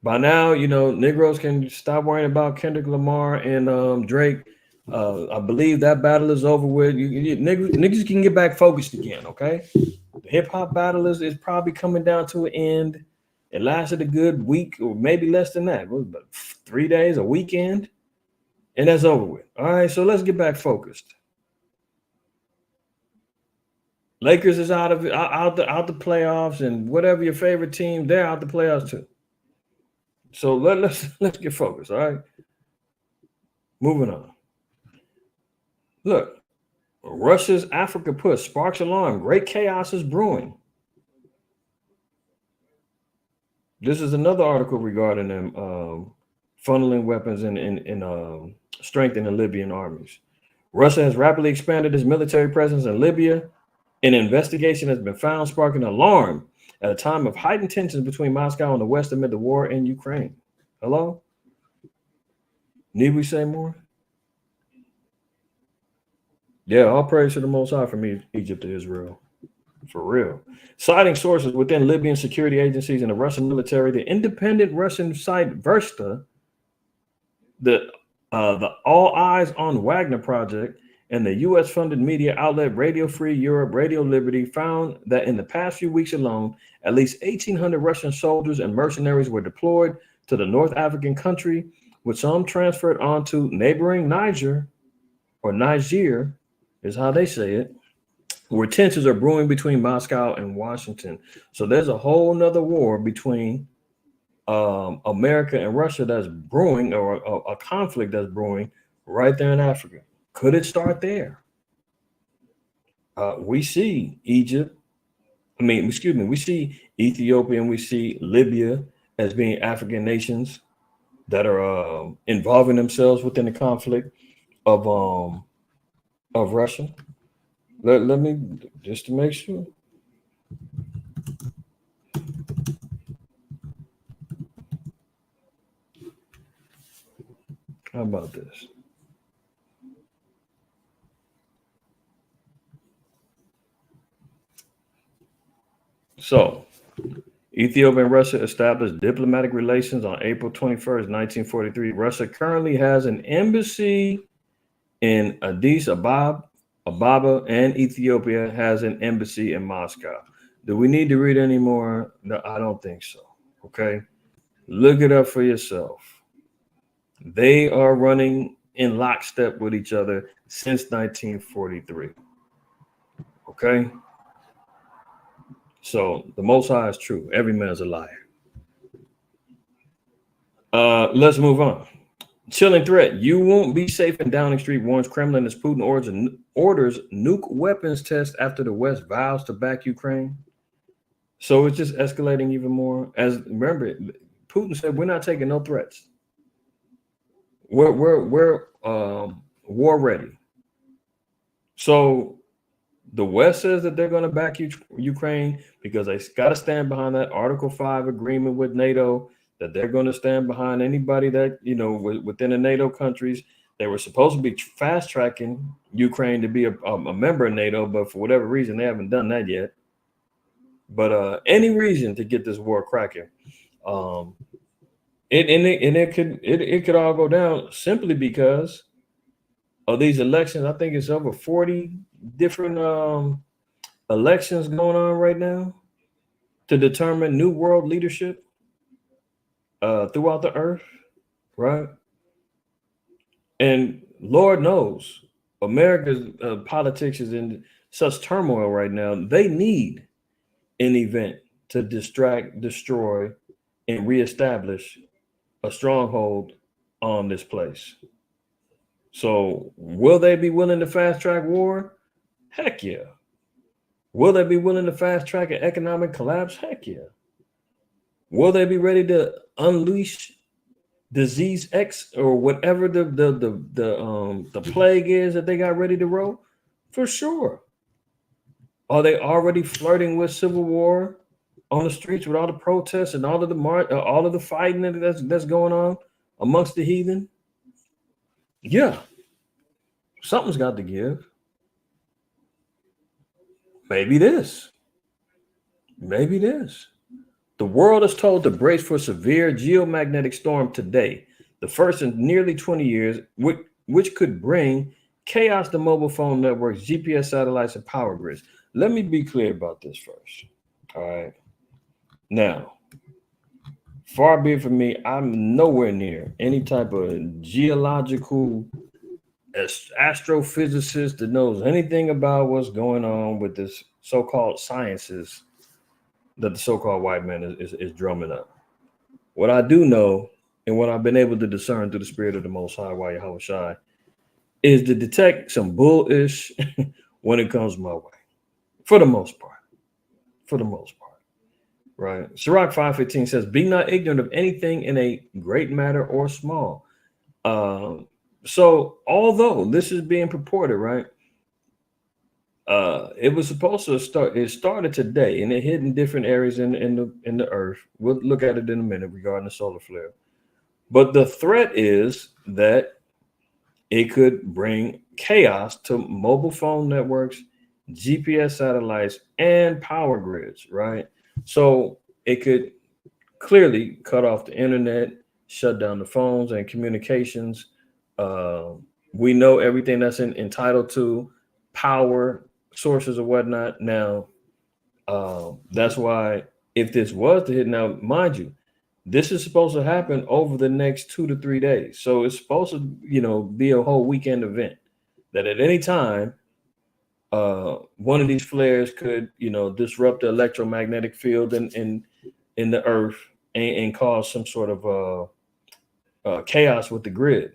By now, Negroes can stop worrying about Kendrick Lamar and Drake. I believe that battle is over with. Niggas can get back focused again, okay? The hip hop battle is probably coming down to an end. It lasted a good week or maybe less than that. What was it, 3 days, a weekend, and that's over with. All right, so let's get back focused. Lakers is out the playoffs, and whatever your favorite team, they're out the playoffs too. So let's get focused. All right, moving on. Look, Russia's Africa push sparks alarm. Great chaos is brewing. This is another article regarding them funneling weapons and strengthening Libyan armies. Russia has rapidly expanded its military presence in Libya. An investigation has been found sparking alarm at a time of heightened tensions between Moscow and the West amid the war in Ukraine. Hello? Need we say more? Yeah, all praise to the Most High from Egypt to Israel. For real. Citing sources within Libyan security agencies and the Russian military, the independent Russian site Versta, the All Eyes on Wagner project, and the U.S.-funded media outlet Radio Free Europe, Radio Liberty found that in the past few weeks alone, at least 1,800 Russian soldiers and mercenaries were deployed to the North African country, with some transferred onto neighboring Niger, or Niger is how they say it, where tensions are brewing between Moscow and Washington. So there's a whole nother war between America and Russia that's brewing, or a conflict that's brewing right there in Africa. Could it start there? We see Egypt. We see Ethiopia and we see Libya as being African nations that are involving themselves within the conflict of Russia. Let me, just to make sure. How about this? So, Ethiopia and Russia established diplomatic relations on April 21st, 1943. Russia currently has an embassy in Addis Ababa, and Ethiopia has an embassy in Moscow. Do we need to read any more? No, I don't think so. Okay. Look it up for yourself. They are running in lockstep with each other since 1943. Okay. So the Most High is true. Every man's a liar. Let's move on. Chilling threat. You won't be safe in Downing Street, warns Kremlin as Putin orders nuke weapons test after the West vows to back Ukraine. So it's just escalating even more. As remember, Putin said, we're not taking no threats. We're war ready. So the West says that they're going to back Ukraine because they got to stand behind that Article 5 agreement with NATO, that they're going to stand behind anybody that, within the NATO countries. They were supposed to be fast tracking Ukraine to be a member of NATO, but for whatever reason, they haven't done that yet. But any reason to get this war cracking. It could all go down simply because of these elections. I think it's over 40 different elections going on right now to determine new world leadership throughout the earth, right? And Lord knows America's politics is in such turmoil right now. They need an event to distract, destroy, and reestablish a stronghold on this place. So will they be willing to fast track war? Heck yeah. Will they be willing to fast track an economic collapse? Heck yeah. Will they be ready to unleash disease X or whatever the plague is that they got ready to roll? For sure. Are they already flirting with civil war on the streets with all the protests and all of all of the fighting that's going on amongst the heathen? Yeah, something's got to give. Maybe this. Maybe this. The world is told to brace for severe geomagnetic storm today, the first in nearly 20 years, which could bring chaos to mobile phone networks, GPS satellites, and power grids. Let me be clear about this first. All right. Now, far be it from me, I'm nowhere near any type of geological astrophysicist that knows anything about what's going on with this so-called sciences that the so-called white man is drumming up. What I do know, and what I've been able to discern through the spirit of the Most High, IQAhmath Shai, is to detect some bullish when it comes my way, for the most part. For the most part, right? Sirach 5:15 says, "Be not ignorant of anything in a great matter or small." So, although this is being purported, right? It was supposed to start. It started today, and it hit in different areas in the earth. We'll look at it in a minute regarding the solar flare. But the threat is that it could bring chaos to mobile phone networks, GPS satellites, and power grids. Right. So it could clearly cut off the internet, shut down the phones and communications. We know everything that's entitled to power sources or whatnot. Now, that's why if this was to hit, now, mind you, this is supposed to happen over the next 2 to 3 days. So it's supposed to, be a whole weekend event that at any time, one of these flares could, disrupt the electromagnetic field in the earth and cause some sort of chaos with the grid.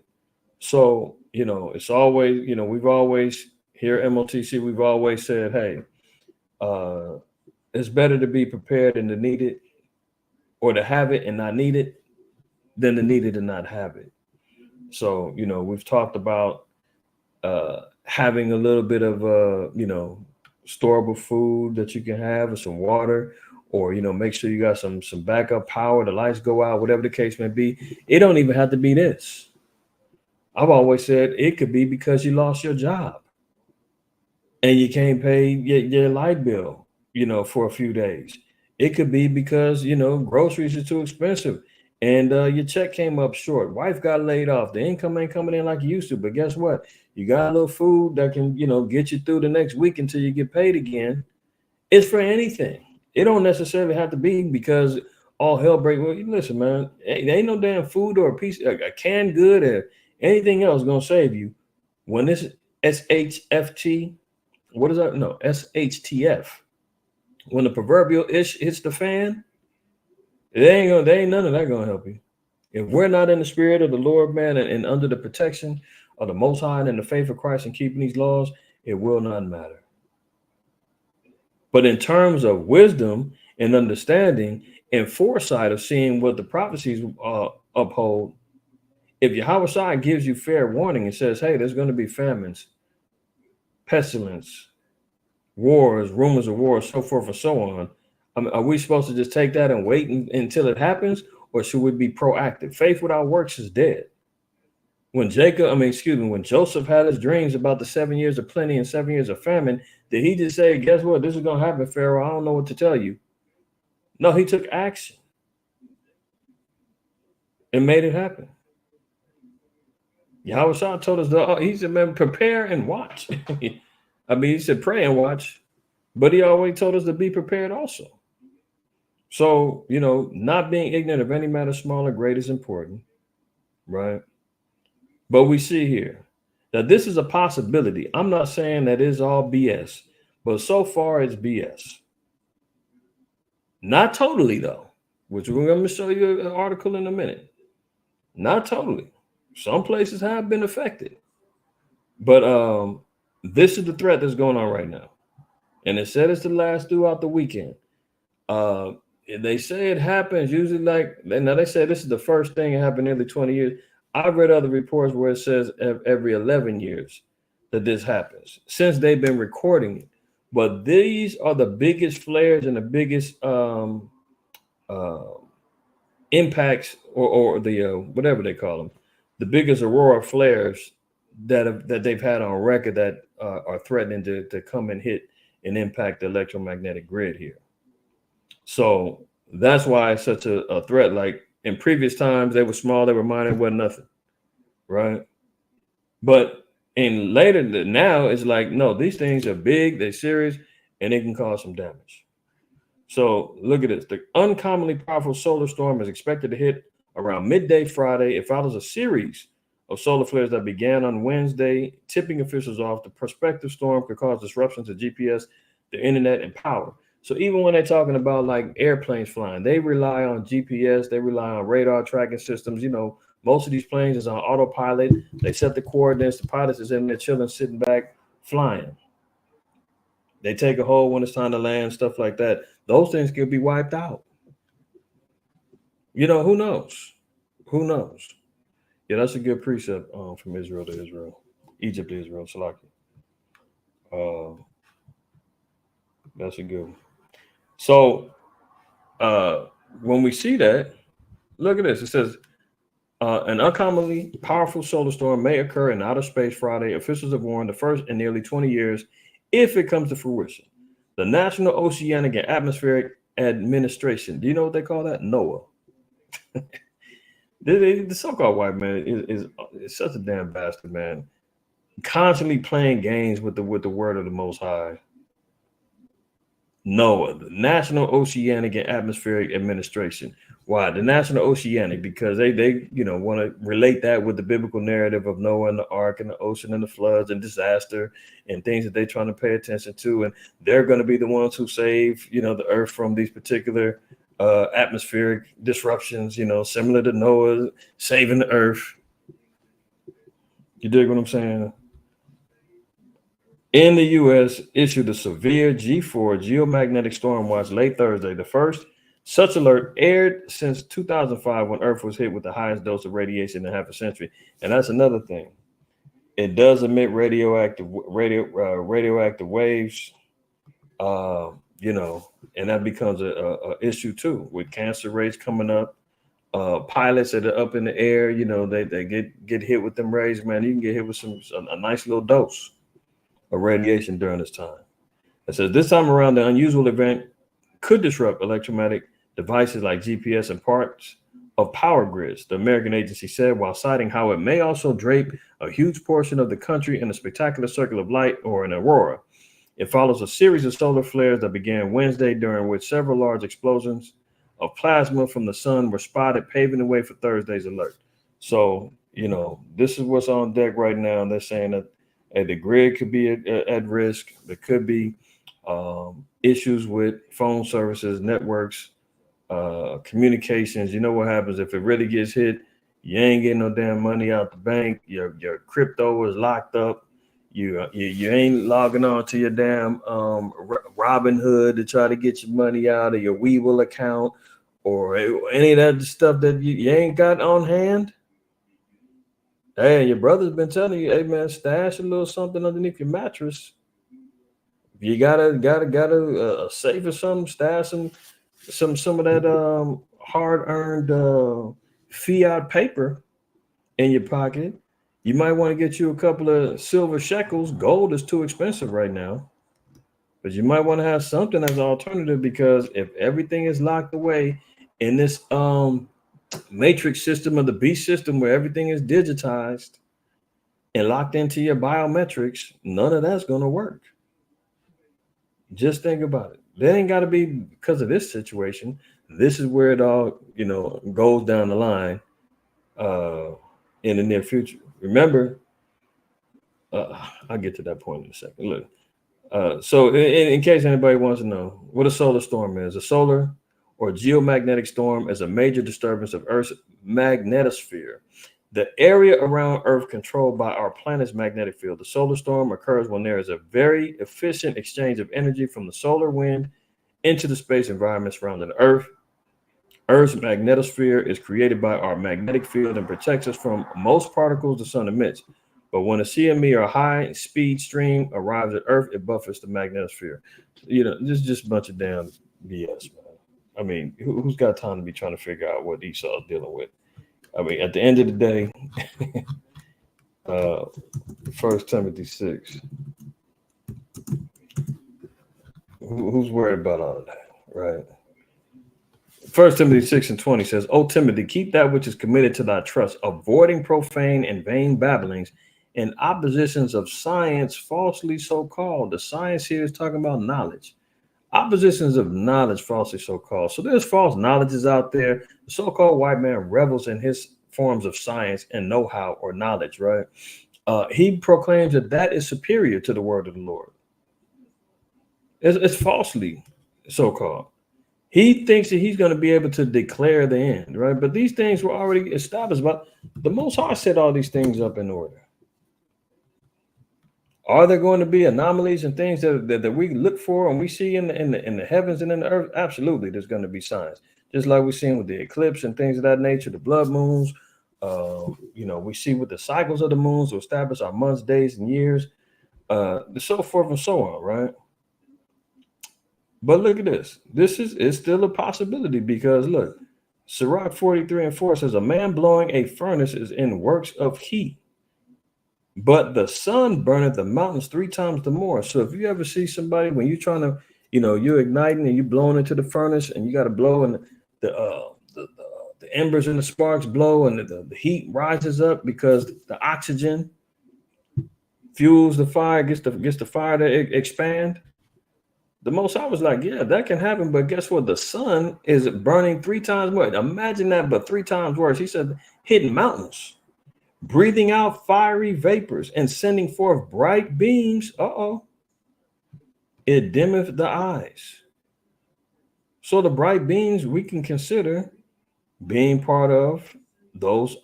So, it's always, we've always here at MOTC, we've always said, hey, it's better to be prepared and to need it, or to have it and not need it, than to need it and not have it. So, we've talked about having a little bit of, storable food that you can have and some water, or, make sure you got some backup power, the lights go out, whatever the case may be. It don't even have to be this. I've always said it could be because you lost your job and you can't pay your light bill, for a few days. It could be because, groceries are too expensive and your check came up short. Wife got laid off. The income ain't coming in like you used to. But guess what? You got a little food that can, get you through the next week until you get paid again. It's for anything. It don't necessarily have to be because all hell break. Well, listen, man, there ain't no damn food or a canned good or anything else gonna save you when this SHFT. What is that? No, SHTF. When the proverbial ish hits the fan, there ain't none of that gonna help you. If we're not in the spirit of the Lord, man, and under the protection of the Most High and the faith of Christ and keeping these laws, it will not matter. But in terms of wisdom and understanding and foresight of seeing what the prophecies uphold, if Yahweh gives you fair warning and says, hey, there's going to be famines, pestilence, wars, rumors of wars, so forth and so on, are we supposed to just take that and wait until it happens, or should we be proactive? Faith without works is dead. When Joseph had his dreams about the 7 years of plenty and 7 years of famine, did he just say, guess what? This is going to happen, Pharaoh. I don't know what to tell you. No, he took action and made it happen. Yahweh told us, he said, man, prepare and watch. He said, pray and watch, but he always told us to be prepared also. So, not being ignorant of any matter, small or great, is important, right? But we see here that this is a possibility. I'm not saying that is all BS, but so far it's BS. Not totally, though, which we're going to show you an article in a minute. Not totally. Some places have been affected. But this is the threat that's going on right now. and it said it's to last throughout the weekend. Uh, they say it happens usually now they say this is the first thing that happened nearly 20 years. I've read other reports where it says every 11 years that this happens since they've been recording it. But these are the biggest flares and the biggest uh, impacts or the whatever they call them, the biggest aurora flares that they've had on record that are threatening to come and hit and impact the electromagnetic grid here. So that's why it's such a threat. Like in previous times, they were small, they were minor, wasn't nothing, right? But in later now, it's like, no, these things are big, they're serious, and they can cause some damage. So look at this. The uncommonly powerful solar storm is expected to hit around midday Friday. It follows a series of solar flares that began on Wednesday, tipping officials off. The prospective storm could cause disruptions to GPS, the internet, and power. So even when they're talking about like airplanes flying, they rely on GPS, they rely on radar tracking systems. You know, most of these planes is on autopilot. They set the coordinates. The pilots is in there chilling, sitting back, flying. They take a hold when it's time to land, stuff like that. Those things could be wiped out. You know, who knows? Who knows? Yeah, that's a good precept from Israel to Israel, Egypt to Israel, Salaki. That's a good one. So when we see that, look at this. It says, an uncommonly powerful solar storm may occur in outer space Friday. Officials have warned the first in nearly 20 years if it comes to fruition. The National Oceanic and Atmospheric Administration. Do you know what they call that? NOAA. The so-called white man is such a damn bastard, man. Constantly playing games with the word of the Most High. NOAA, the National Oceanic and Atmospheric Administration. Why? The National Oceanic, because they want to relate that with the biblical narrative of Noah and the ark and the ocean and the floods and disaster and things that they're trying to pay attention to. And they're going to be the ones who save, the earth from these particular atmospheric disruptions, similar to Noah saving the earth. You dig what I'm saying? In the U.S., issued a severe G4 geomagnetic storm watch late Thursday, the first such alert aired since 2005 when Earth was hit with the highest dose of radiation in half a century. And that's another thing. It does emit radioactive waves, and that becomes a issue too with cancer rates coming up. Pilots that are up in the air, they get hit with them rays, man. You can get hit with a nice little dose of radiation during this time. It says this time around, the unusual event could disrupt electromagnetic devices like GPS and parts of power grids, the American agency said, while citing how it may also drape a huge portion of the country in a spectacular circle of light or an aurora. It follows a series of solar flares that began Wednesday, during which several large explosions of plasma from the sun were spotted, paving the way for Thursday's alert. So, this is what's on deck right now. They're saying that the grid could be at risk. There could be issues with phone services, networks, communications. You know what happens if it really gets hit? You ain't getting no damn money out the bank. Your crypto is locked up. You ain't logging on to your damn Robinhood to try to get your money out of your Weevil account or any of that stuff that you ain't got on hand. Hey, your brother's been telling you, hey man, stash a little something underneath your mattress. If you got a safe or something, stash some of that hard-earned fiat paper in your pocket. You might want to get you a couple of silver shekels. Gold is too expensive right now, but you might want to have something as an alternative, because if everything is locked away in this matrix system of the beast system where everything is digitized and locked into your biometrics, none of that's going to work. Just think about it. That ain't got to be because of this situation. This is where it all, goes down the line in the near future. Remember, I'll get to that point in a second. Look, so in case anybody wants to know what a solar storm is, a solar or geomagnetic storm is a major disturbance of Earth's magnetosphere The area around Earth controlled by our planet's magnetic field. The solar storm occurs when there is a very efficient exchange of energy from the solar wind into the space environment surrounding the Earth. Earth's magnetosphere is created by our magnetic field and protects us from most particles the sun emits. But when a CME or high speed stream arrives at Earth, it buffers the magnetosphere. You know, this is just a bunch of damn BS, man. I mean, who's got time to be trying to figure out what Esau is dealing with? I mean, at the end of the day, 1 Timothy 6. Who's worried about all of that, right? 1 Timothy 6:20 says, "O Timothy, keep that which is committed to thy trust, avoiding profane and vain babblings and oppositions of science falsely so called." The science here is talking about knowledge. Oppositions of knowledge falsely so called. So there's false knowledges out there. The so-called white man revels in his forms of science and know-how or knowledge, right? He proclaims that is superior to the word of the Lord. It's falsely so called. He thinks that he's going to be able to declare the end, right? But these things were already established. But the Most High set all these things up in order. Are there going to be anomalies and things that we look for and we see in the heavens and in the earth? Absolutely, there's going to be signs. Just like we've seen with the eclipse and things of that nature, the blood moons. We see with the cycles of the moons to establish our months, days, and years, so forth and so on, right? But look at this. It's still a possibility because look, Sirach 43:4 says, "A man blowing a furnace is in works of heat, but the sun burneth the mountains 3 times the more." So if you ever see somebody when you're trying to, you're igniting and you're blowing into the furnace and you got to blow and the embers and the sparks blow and the heat rises up because the oxygen fuels the fire, gets the fire to expand. The Most High was like, yeah, that can happen, but guess what? The sun is burning 3 times more. Imagine that, but 3 times worse. He said, hitting mountains, breathing out fiery vapors, and sending forth bright beams. It dimmeth the eyes. So the bright beams we can consider being part of those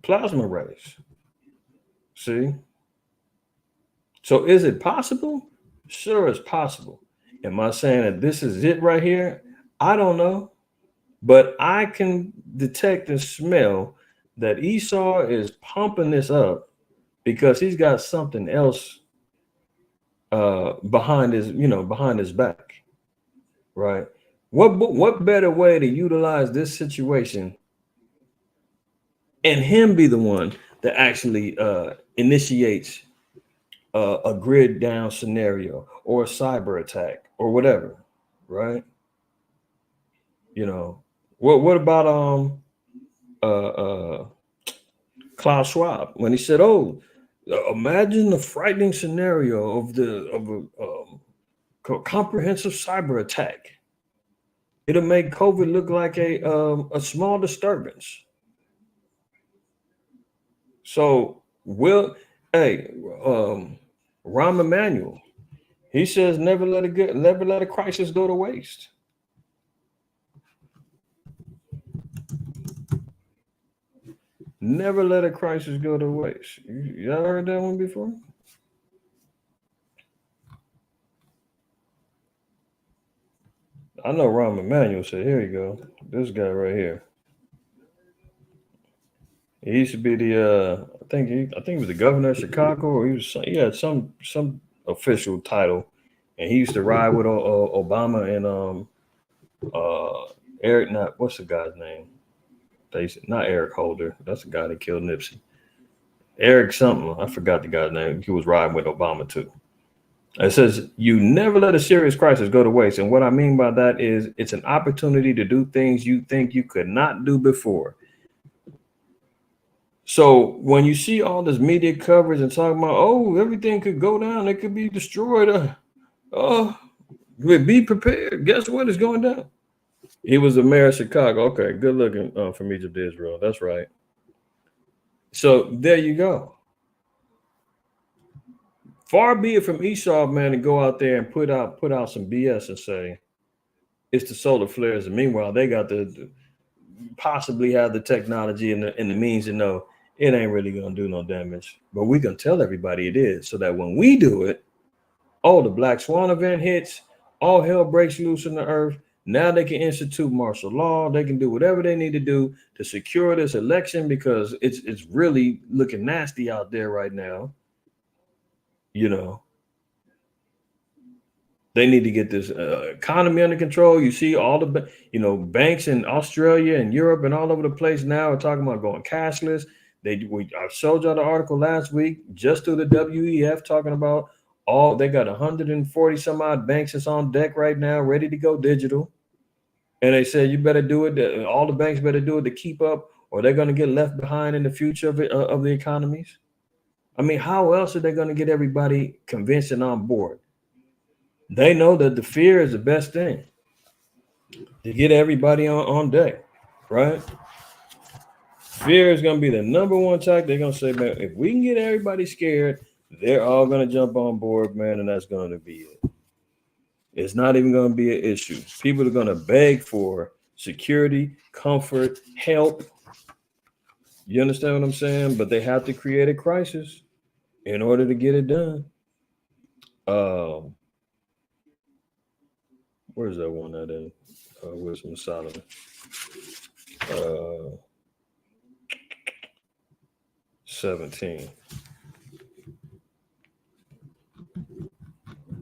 plasma rays. See? So is it possible? Sure, it's possible. Am I saying that this is it right here? I don't know. But I can detect and smell that Esau is pumping this up because he's got something else behind his back. Right? What better way to utilize this situation and him be the one that actually initiates a grid down scenario or a cyber attack or whatever, right? What about Klaus Schwab when he said, "Oh, imagine the frightening scenario of a comprehensive cyber attack. It'll make COVID look like a small disturbance." So Rahm Emanuel, he says, never let a crisis go to waste. Never let a crisis go to waste. Y'all heard that one before? I know Rahm Emanuel said, here you go. This guy right here. He used to be the I think he was the governor of Chicago, or he had some official title, and he used to ride with Obama and Eric. What's the guy's name? Not Eric Holder. That's the guy that killed Nipsey. Eric something. I forgot the guy's name. He was riding with Obama too. It says you never let a serious crisis go to waste, and what I mean by that is it's an opportunity to do things you think you could not do before. So when you see all this media coverage and talking about, everything could go down, it could be destroyed. Be prepared. Guess what is going down? He was the mayor of Chicago. Okay, good looking from Egypt to Israel. That's right. So there you go. Far be it from Esau, man, to go out there and put out some BS and say it's the solar flares, and meanwhile they got the possibly have the technology and the means to know it ain't really gonna do no damage. But we can tell everybody it is, so that when we do it, oh, the Black Swan event hits, all hell breaks loose in the earth. Now they can institute martial law. They can do whatever they need to do to secure this election, because it's really looking nasty out there right now. You know, they need to get this economy under control. You see all the banks in Australia and Europe and all over the place now are talking about going cashless. I showed y'all the article last week just through the WEF talking about they got 140 some odd banks that's on deck right now, ready to go digital. And they said you better do it. All the banks better do it to keep up, or they're going to get left behind in the future of the economies. I mean, how else are they going to get everybody convinced and on board? They know that the fear is the best thing to get everybody on deck, right? Fear is going to be the number one tactic. They're going to say, man, if we can get everybody scared, they're all going to jump on board, man, and that's going to be it. It's not even going to be an issue. People are going to beg for security, comfort, help. You understand what I'm saying? But they have to create a crisis in order to get it done. Where's that one at in Wisdom of Solomon? 17.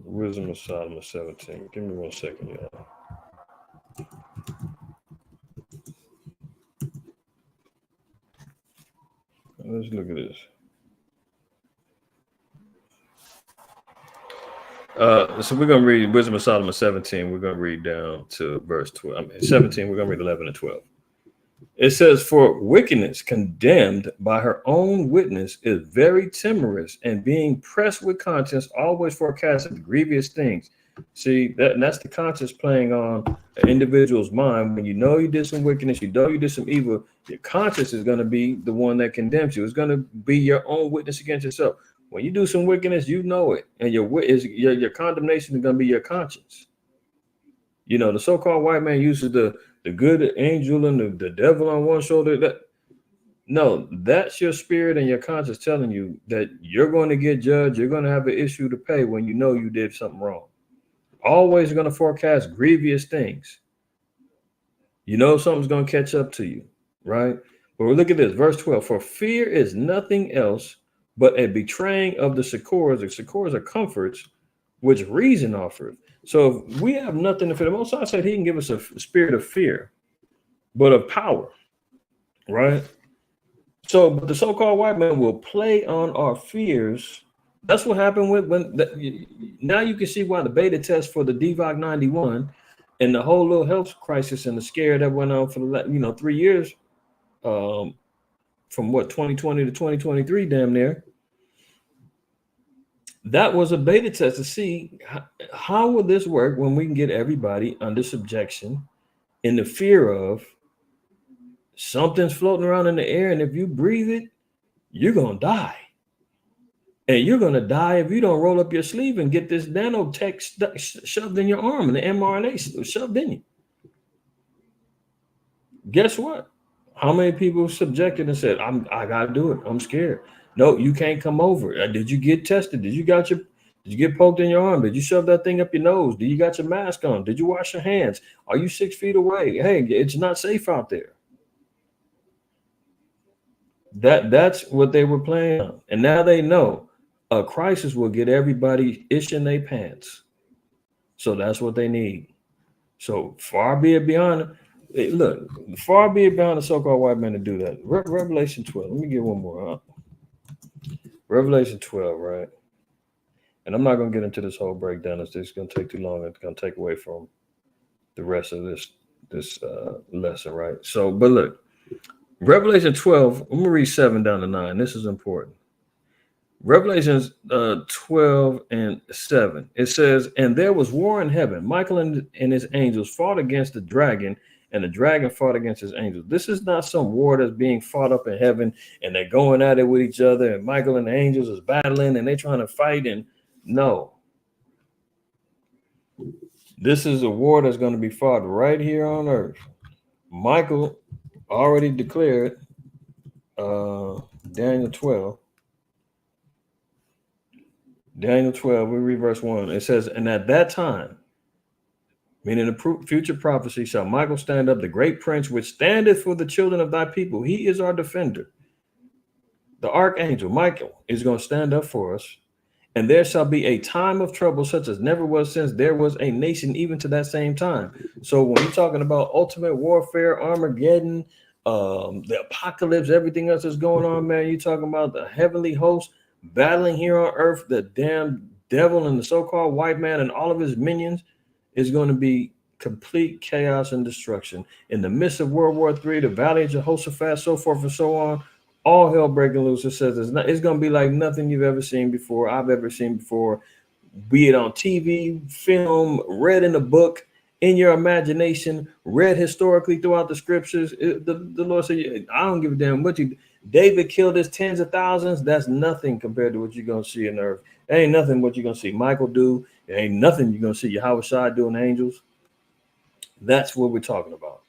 Wisdom of Solomon 17. Give me 1 second, y'all. Let's look at this. So we're going to read Wisdom of Solomon 17. We're going to read down to verse 12. 17, we're going to read 11 and 12. It says, for wickedness condemned by her own witness is very timorous, and being pressed with conscience always forecasteth grievous things. See, that's the conscience playing on an individual's mind. When you know you did some wickedness, you know you did some evil, your conscience is going to be the one that condemns you. It's going to be your own witness against yourself. When you do some wickedness, you know it, and your condemnation is going to be your conscience. You know, the so-called white man uses the good angel and the devil on one shoulder. That's your spirit and your conscience telling you that you're going to get judged. You're going to have an issue to pay when you know you did something wrong. Always going to forecast grievous things. You know something's going to catch up to you, right? But look at this, verse 12. For fear is nothing else but a betraying of the succors. The succors are comforts which reason offereth. So if we have nothing to fear, the Most High said he can give us a spirit of fear, but of power, right? So, but the so-called white man will play on our fears. That's what happened now you can see why the beta test for the DVOC 91 and the whole little health crisis and the scare that went on for 3 years, from 2020 to 2023, damn near. That was a beta test to see how will this work when we can get everybody under subjection in the fear of something's floating around in the air, and if you breathe it, you're going to die. And you're going to die if you don't roll up your sleeve and get this nanotech shoved in your arm and the mRNA shoved in you. Guess what? How many people subjected and said, I got to do it. I'm scared. No, you can't come over. Did you get tested? Did you get poked in your arm? Did you shove that thing up your nose? Did you got your mask on? Did you wash your hands? Are you 6 feet away? Hey, it's not safe out there. That's what they were playing on. And now they know a crisis will get everybody itching their pants. So that's what they need. So far be it beyond far be it beyond the so-called white man to do that. Revelation 12. Let me get one more. Revelation 12, right? And I'm not going to get into this whole breakdown. It's just going to take too long. It's going to take away from the rest of this lesson, right? So, but look, Revelation 12, I'm going to read 7 down to 9. This is important. Revelations 12 and 7. It says, and there was war in heaven. Michael and his angels fought against the dragon, and the dragon fought against his angels. This is not some war that's being fought up in heaven, and they're going at it with each other, and Michael and the angels is battling, and they're trying to fight. And no. This is a war that's going to be fought right here on earth. Michael already declared. Daniel 12. Daniel 12, we read verse 1. It says, and at that time, meaning the future prophecy, shall Michael stand up, the great prince, which standeth for the children of thy people. He is our defender. The archangel, Michael, is going to stand up for us. And there shall be a time of trouble such as never was since there was a nation even to that same time. So when you're talking about ultimate warfare, Armageddon, the apocalypse, everything else that's going on, man, you're talking about the heavenly host battling here on earth, the damn devil and the so-called white man and all of his minions is going to be complete chaos and destruction. In the midst of World War III, the Valley of Jehoshaphat, so forth and so on, all hell breaking loose. It says it's going to be like nothing you've ever seen before, I've ever seen before, be it on TV, film, read in a book, in your imagination, read historically throughout the scriptures. The Lord said, I don't give a damn what you. David killed his tens of thousands. That's nothing compared to what you're going to see in earth. There ain't nothing what you're going to see Michael do. There ain't nothing you're going to see Yahushua doing angels. That's what we're talking about.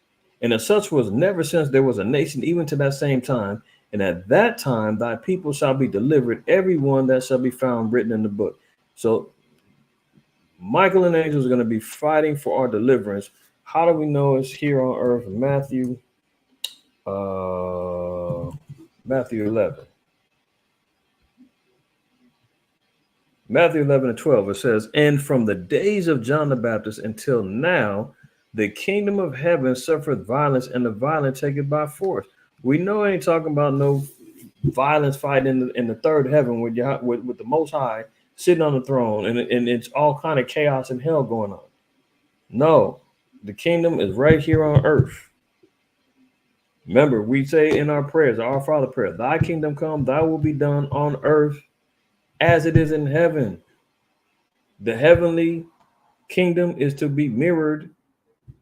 And as such was never since there was a nation, even to that same time. And at that time, thy people shall be delivered, every one that shall be found written in the book. So Michael and angels are going to be fighting for our deliverance. How do we know it's here on earth? Matthew 11. Matthew 11 and 12, it says, and from the days of John the Baptist until now, the kingdom of heaven suffereth violence, and the violent take it by force. We know ain't talking about no violence fighting in the third heaven with the Most High sitting on the throne, and it's all kind of chaos and hell going on. No, the kingdom is right here on earth. Remember, we say in our prayers, our Father prayer, thy kingdom come, thy will be done on earth as it is in heaven. The heavenly kingdom is to be mirrored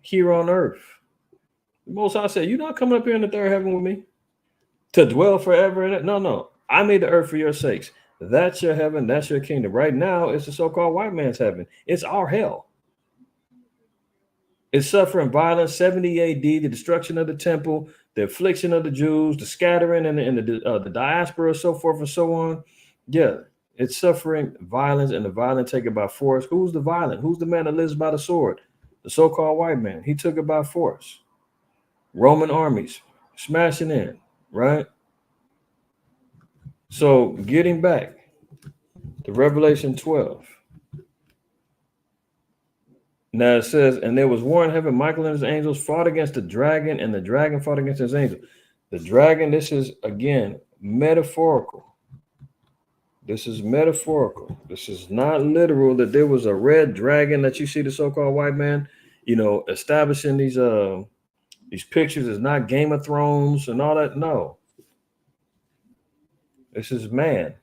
here on earth. The Most High said, you're not coming up here in the third heaven with me to dwell forever in it. No. I made the earth for your sakes. That's your heaven. That's your kingdom. Right now, it's the so-called white man's heaven. It's our hell. It's suffering violence, 70 AD, the destruction of the temple, the affliction of the Jews, the scattering and the diaspora, so forth and so on. Yeah, it's suffering violence, and the violent take it by force. Who's the violent? Who's the man that lives by the sword? The so-called white man. He took it by force. Roman armies smashing in, right? So getting back to Revelation 12. Now it says, and there was war in heaven, Michael and his angels fought against the dragon, and the dragon fought against his angel. The dragon, this is, again, metaphorical. This is metaphorical. This is not literal that there was a red dragon that you see the so-called white man, establishing these pictures. Is not Game of Thrones and all that. No. This is man.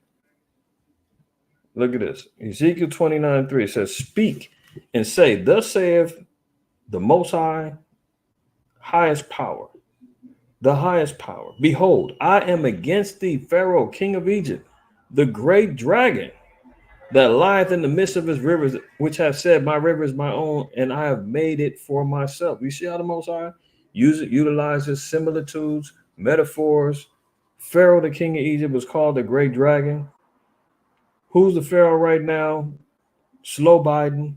Look at this. Ezekiel 29:3 says, speak and say, thus saith the Most High, highest power, the highest power. Behold, I am against thee, Pharaoh, king of Egypt, the great dragon that lieth in the midst of his rivers, which have said, my river is my own, and I have made it for myself. You see how the Most High utilizes similitudes, metaphors. Pharaoh, the king of Egypt, was called the great dragon. Who's the Pharaoh right now? Slow Biden,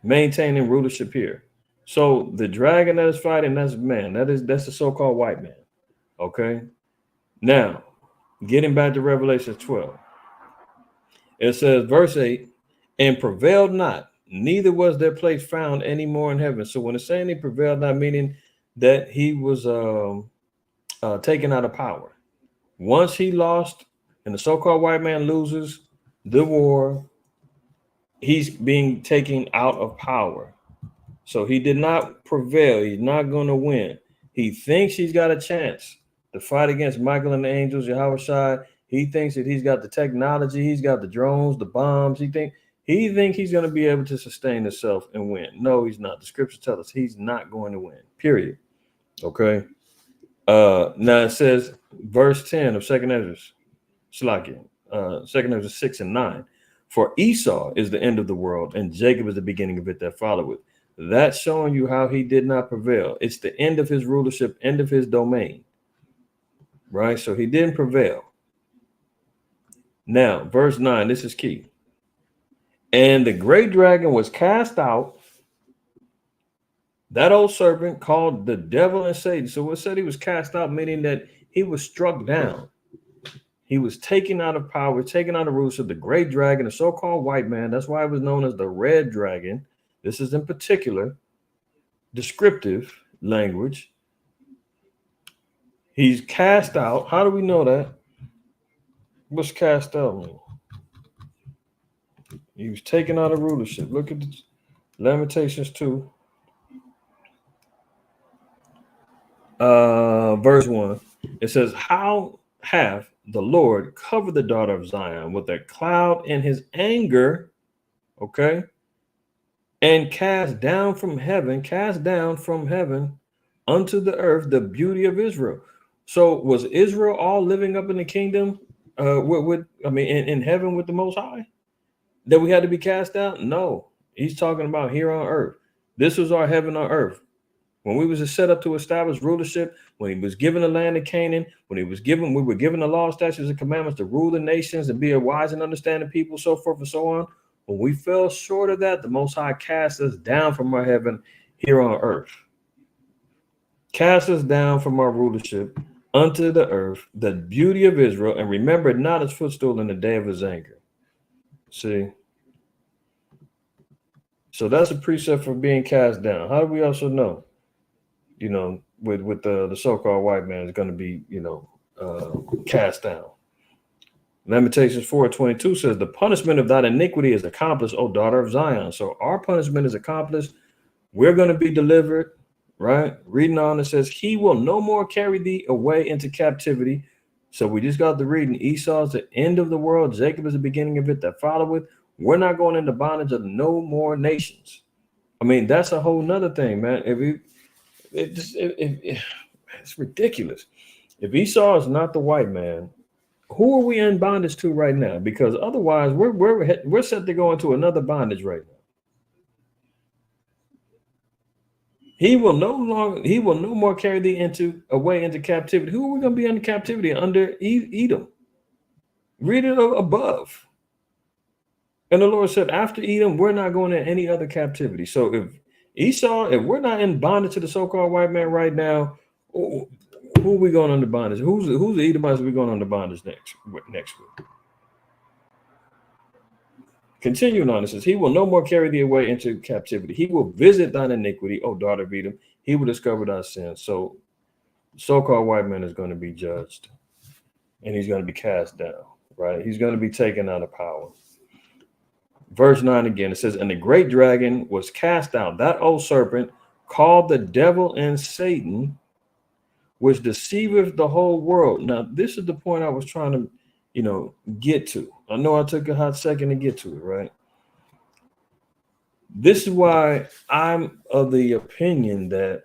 maintaining rulership here. So the dragon that is fighting, that's man. That's the so-called white man. Okay. Now, getting back to Revelation 12. It says, verse 8, and prevailed not, neither was their place found any more in heaven. So when it's saying he prevailed not, meaning that he was taken out of power. Once he lost, and the so-called white man loses the war, he's being taken out of power. So he did not prevail. He's not going to win. He thinks he's got a chance to fight against Michael and the angels, Yahushua. He thinks that he's got the technology, he's got the drones, the bombs. He thinks he's going to be able to sustain himself and win. No, he's not. The scriptures tell us he's not going to win. Period. Okay. Now it says, verse 10 of 2nd Ezra, Shalakia, 2nd Ezra 6 and 9. For Esau is the end of the world, and Jacob is the beginning of it that followeth. That's showing you how he did not prevail. It's the end of his rulership, end of his domain, right? So he didn't prevail. Now, verse 9, this is key. And the great dragon was cast out, that old serpent called the devil and Satan. So it said he was cast out, meaning that he was struck down. He was taken out of power, taken out of rulership. The great dragon, the so-called white man, that's why it was known as the red dragon. This is in particular descriptive language. He's cast out. How do we know that? What's cast out mean? He was taken out of rulership. Look at the Lamentations 2. Verse 1. It says, how hath the Lord covered the daughter of Zion with a cloud in his anger, okay, and cast down from heaven unto the earth the beauty of Israel. So was Israel all living up in the kingdom in heaven with the Most High, that we had to be cast out? No, he's talking about here on earth. This was our heaven on earth. When we was set up to establish rulership, when he was given the land of Canaan, we were given the law, statutes, and commandments to rule the nations and be a wise and understanding people, so forth and so on. When we fell short of that, the Most High cast us down from our heaven here on earth. Cast us down from our rulership unto the earth, the beauty of Israel, and remember not his footstool in the day of his anger. See? So that's a precept for being cast down. How do we also know? You know, with the so-called white man is going to be, cast down. Lamentations 4:22 says, the punishment of that iniquity is accomplished, O daughter of Zion. So our punishment is accomplished. We're going to be delivered, right? Reading on, it says, he will no more carry thee away into captivity. So we just got the reading. Esau is the end of the world. Jacob is the beginning of it that followeth. We're not going into bondage of no more nations. I mean, that's a whole nother thing, man. It's ridiculous. If Esau is not the white man, who are we in bondage to right now? Because otherwise, we're set to go into another bondage right now. He will no more carry thee away into captivity. Who are we going to be under captivity? Under Edom. Read it above. And the Lord said, after Edom, we're not going to any other captivity. So if we're not in bondage to the so-called white man right now, who are we going under bondage? Who's the Edomites we going under bondage next week? Continuing on, it says, he will no more carry thee away into captivity. He will visit thine iniquity, O daughter of Edom. He will discover thy sin. So so-called white man is going to be judged, and he's going to be cast down, right? He's going to be taken out of power. Verse 9 again, it says, and the great dragon was cast out, that old serpent called the devil and Satan, which deceiveth the whole world. Now, this is the point I was trying to, get to. I know I took a hot second to get to it, right? This is why I'm of the opinion that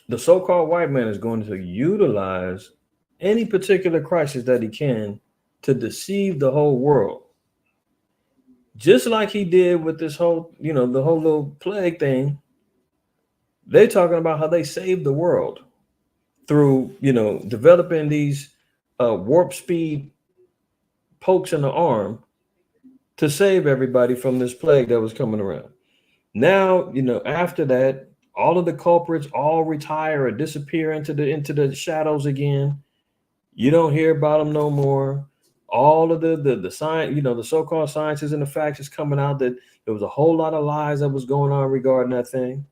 the so-called white man is going to utilize any particular crisis that he can to deceive the whole world. Just like he did with this whole, the whole little plague thing. They're talking about how they saved the world through, developing these warp speed pokes in the arm to save everybody from this plague that was coming around. Now, after that, all of the culprits all retire or disappear into the shadows again. You don't hear about them no more. All of the science, the so-called sciences and the facts is coming out that there was a whole lot of lies that was going on regarding that thing.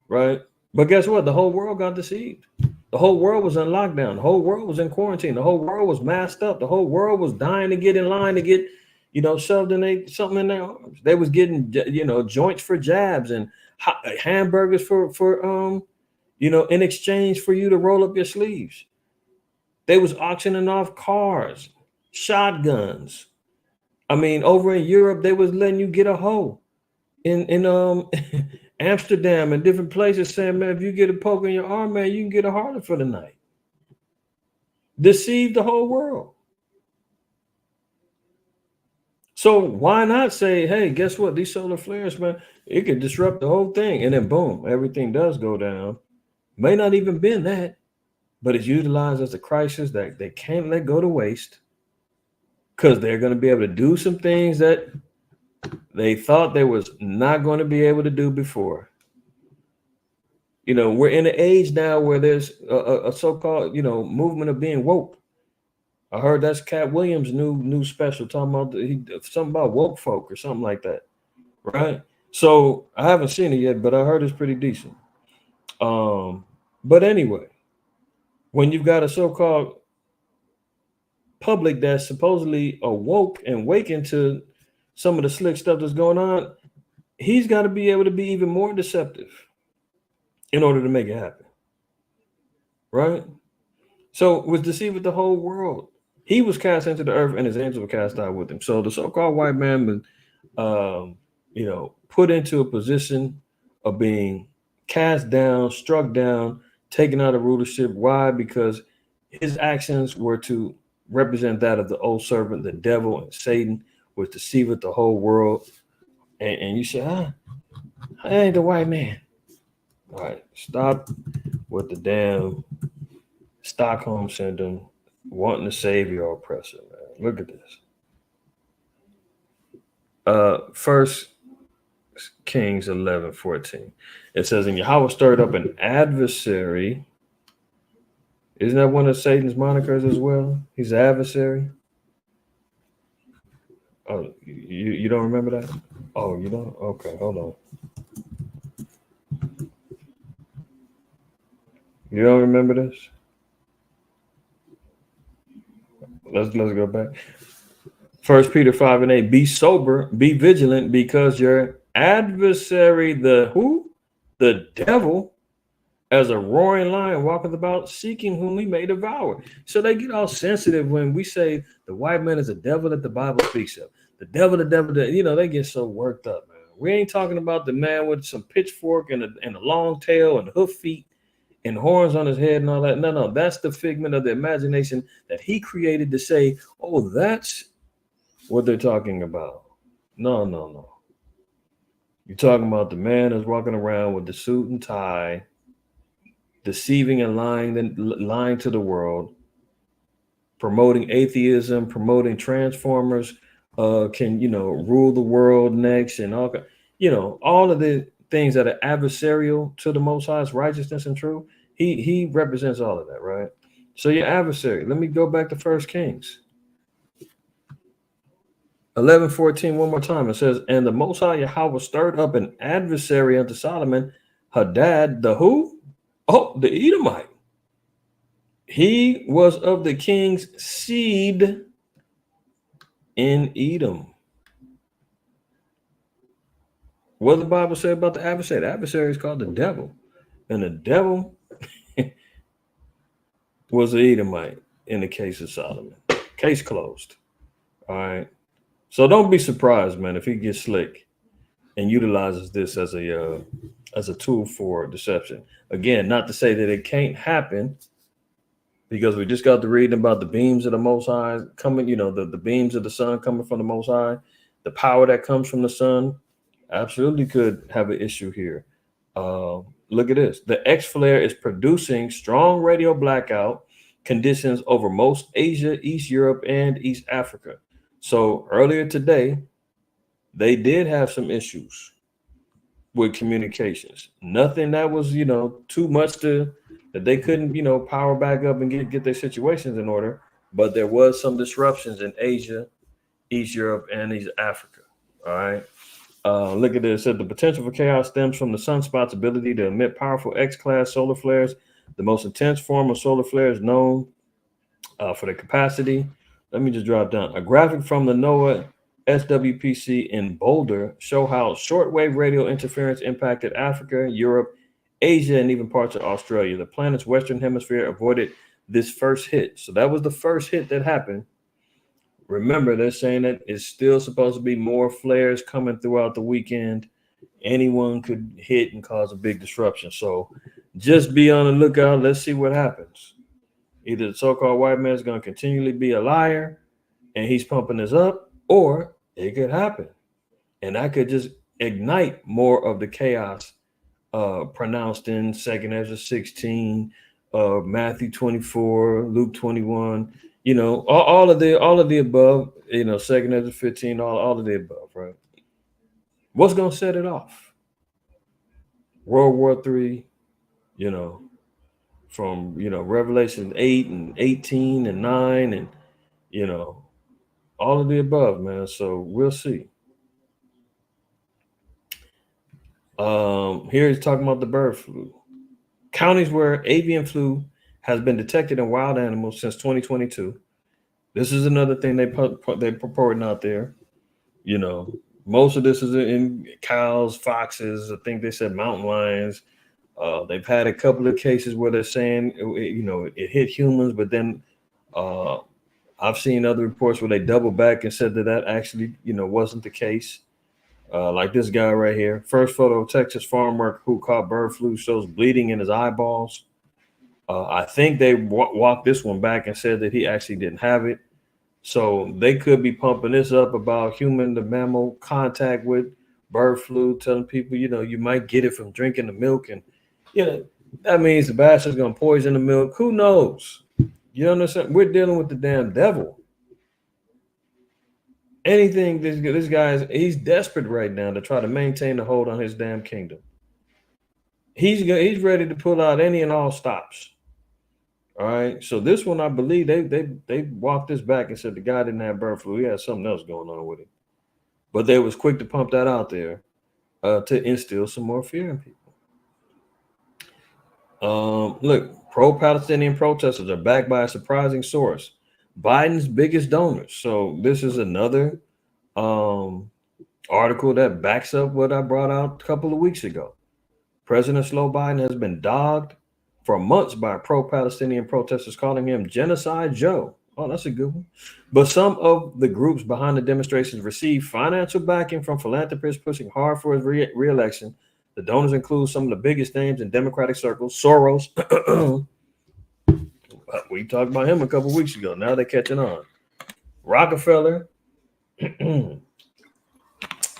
Right? But guess what? The whole world got deceived. The whole world was in lockdown. The whole world was in quarantine. The whole world was masked up. The whole world was dying to get in line to get, shoved in something in their arms. They was getting, joints for jabs and hamburgers for in exchange for you to roll up your sleeves. They was auctioning off cars, shotguns. I mean, over in Europe, they was letting you get a hoe. In Amsterdam and different places saying, man, if you get a poke in your arm, man, you can get a harlot for the night. Deceived the whole world. So why not say, hey, guess what? These solar flares, man, it could disrupt the whole thing. And then boom, everything does go down. May not even been that, but it's utilized as a crisis that they can't let go to waste because they're going to be able to do some things that they thought they was not going to be able to do before. You know, we're in an age now where there's a so-called, you know, movement of being woke. I heard that's Cat Williams' new special talking about something about woke folk or something like that, right? So I haven't seen it yet, but I heard it's pretty decent. But anyway, when you've got a so-called public that's supposedly awoke and waking to some of the slick stuff that's going on, he's got to be able to be even more deceptive in order to make it happen, right? So was deceived the whole world. He was cast into the earth, and his angels were cast out with him. So the so-called white man was, you know, put into a position of being cast down, struck down, taken out of rulership. Why? Because his actions were to represent that of the old servant, the devil, and Satan was deceived the whole world. And you say, I ain't the white man. All right, stop with the damn Stockholm syndrome, wanting to save your oppressor, man. Look at this. First Kings 11:14. It says, and Yahweh stirred up an adversary. Isn't that one of Satan's monikers as well? He's an adversary. Oh, you don't remember that? Oh, you don't? Okay, hold on. You don't remember this? Let's go back. 1 Peter 5:8. Be sober, be vigilant, because your adversary, the who? The devil, as a roaring lion, walketh about, seeking whom he may devour. So they get all sensitive when we say the white man is a devil that the Bible speaks of. The devil, you know, they get so worked up, man. We ain't talking about the man with some pitchfork and a long tail and hoof feet and horns on his head and all that. No, that's the figment of the imagination that he created to say, oh, that's what they're talking about. No. You're talking about the man that's walking around with the suit and tie, deceiving and lying to the world, promoting atheism, promoting transformers, can, you know, rule the world next, and all, you know, all of the things that are adversarial to the Most High's righteousness and truth. He represents all of that, right? So your adversary. Let me go back to 1 Kings 11:14 one more time. It says, and the Most High Yahweh stirred up an adversary unto Solomon, Hadad, the who? Oh, the Edomite. He was of the king's seed in Edom. What does the Bible say about the adversary? The adversary is called the devil. And the devil was an Edomite in the case of Solomon. Case closed. All right. So don't be surprised, man, if he gets slick and utilizes this as a tool for deception. Again, not to say that it can't happen, because we just got to reading about the beams of the Most High coming, you know, the beams of the sun coming from the Most High, the power that comes from the sun. Absolutely could have an issue here. Look at this. The X flare is producing strong radio blackout conditions over most Asia, East Europe, and East Africa. So earlier today, they did have some issues with communications. Nothing that was, you know, too much that they couldn't, you know, power back up and get their situations in order. But there was some disruptions in Asia, East Europe, and East Africa. All right. Look at this. It said the potential for chaos stems from the sunspot's ability to emit powerful X-class solar flares. The most intense form of solar flares known for their capacity. Let me just drop down. A graphic from the NOAA SWPC in Boulder show how shortwave radio interference impacted Africa, Europe, Asia, and even parts of Australia. The planet's western hemisphere avoided this first hit. So that was the first hit that happened. Remember, they're saying that it's still supposed to be more flares coming throughout the weekend. Anyone could hit and cause a big disruption. So just be on the lookout. Let's see what happens. Either the so-called white man is going to continually be a liar and he's pumping this up, or It could happen. And that could just ignite more of the chaos pronounced in 2nd Ezra 16, Matthew 24, Luke 21, all of the above, 2nd Ezra 15, all of the above, right? What's gonna set it off? World War III, you know, from Revelation 8 and 18 and 9 and all of the above, man. So we'll see. Here he's talking about the bird flu. Counties where avian flu has been detected in wild animals since 2022. This is another thing they're purporting out there. Most of this is in cows, foxes. I think they said mountain lions. They've had a couple of cases where they're saying, it hit humans, but then I've seen other reports where they double back and said that actually, wasn't the case. Like this guy right here. First photo of Texas farmer who caught bird flu shows bleeding in his eyeballs. I think they walked this one back and said that he actually didn't have it. So they could be pumping this up about human to mammal contact with bird flu, telling people, you might get it from drinking the milk. And, that means the bastard's going to poison the milk. Who knows? You understand? We're dealing with the damn devil. Anything, this guy's, he's desperate right now to try to maintain the hold on his damn kingdom. He's ready to pull out any and all stops. All right. So this one, I believe they walked this back and said the guy didn't have bird flu. He had something else going on with it. But they was quick to pump that out there to instill some more fear in people. Look, pro-Palestinian protesters are backed by a surprising source, Biden's biggest donors. So this is another article that backs up what I brought out a couple of weeks ago. President Joe Biden has been dogged for months by pro-Palestinian protesters calling him Genocide Joe. Oh, that's a good one. But some of the groups behind the demonstrations received financial backing from philanthropists pushing hard for his re-election. The donors include some of the biggest names in Democratic circles. Soros. We talked about him a couple weeks ago. Now they're catching on. Rockefeller. There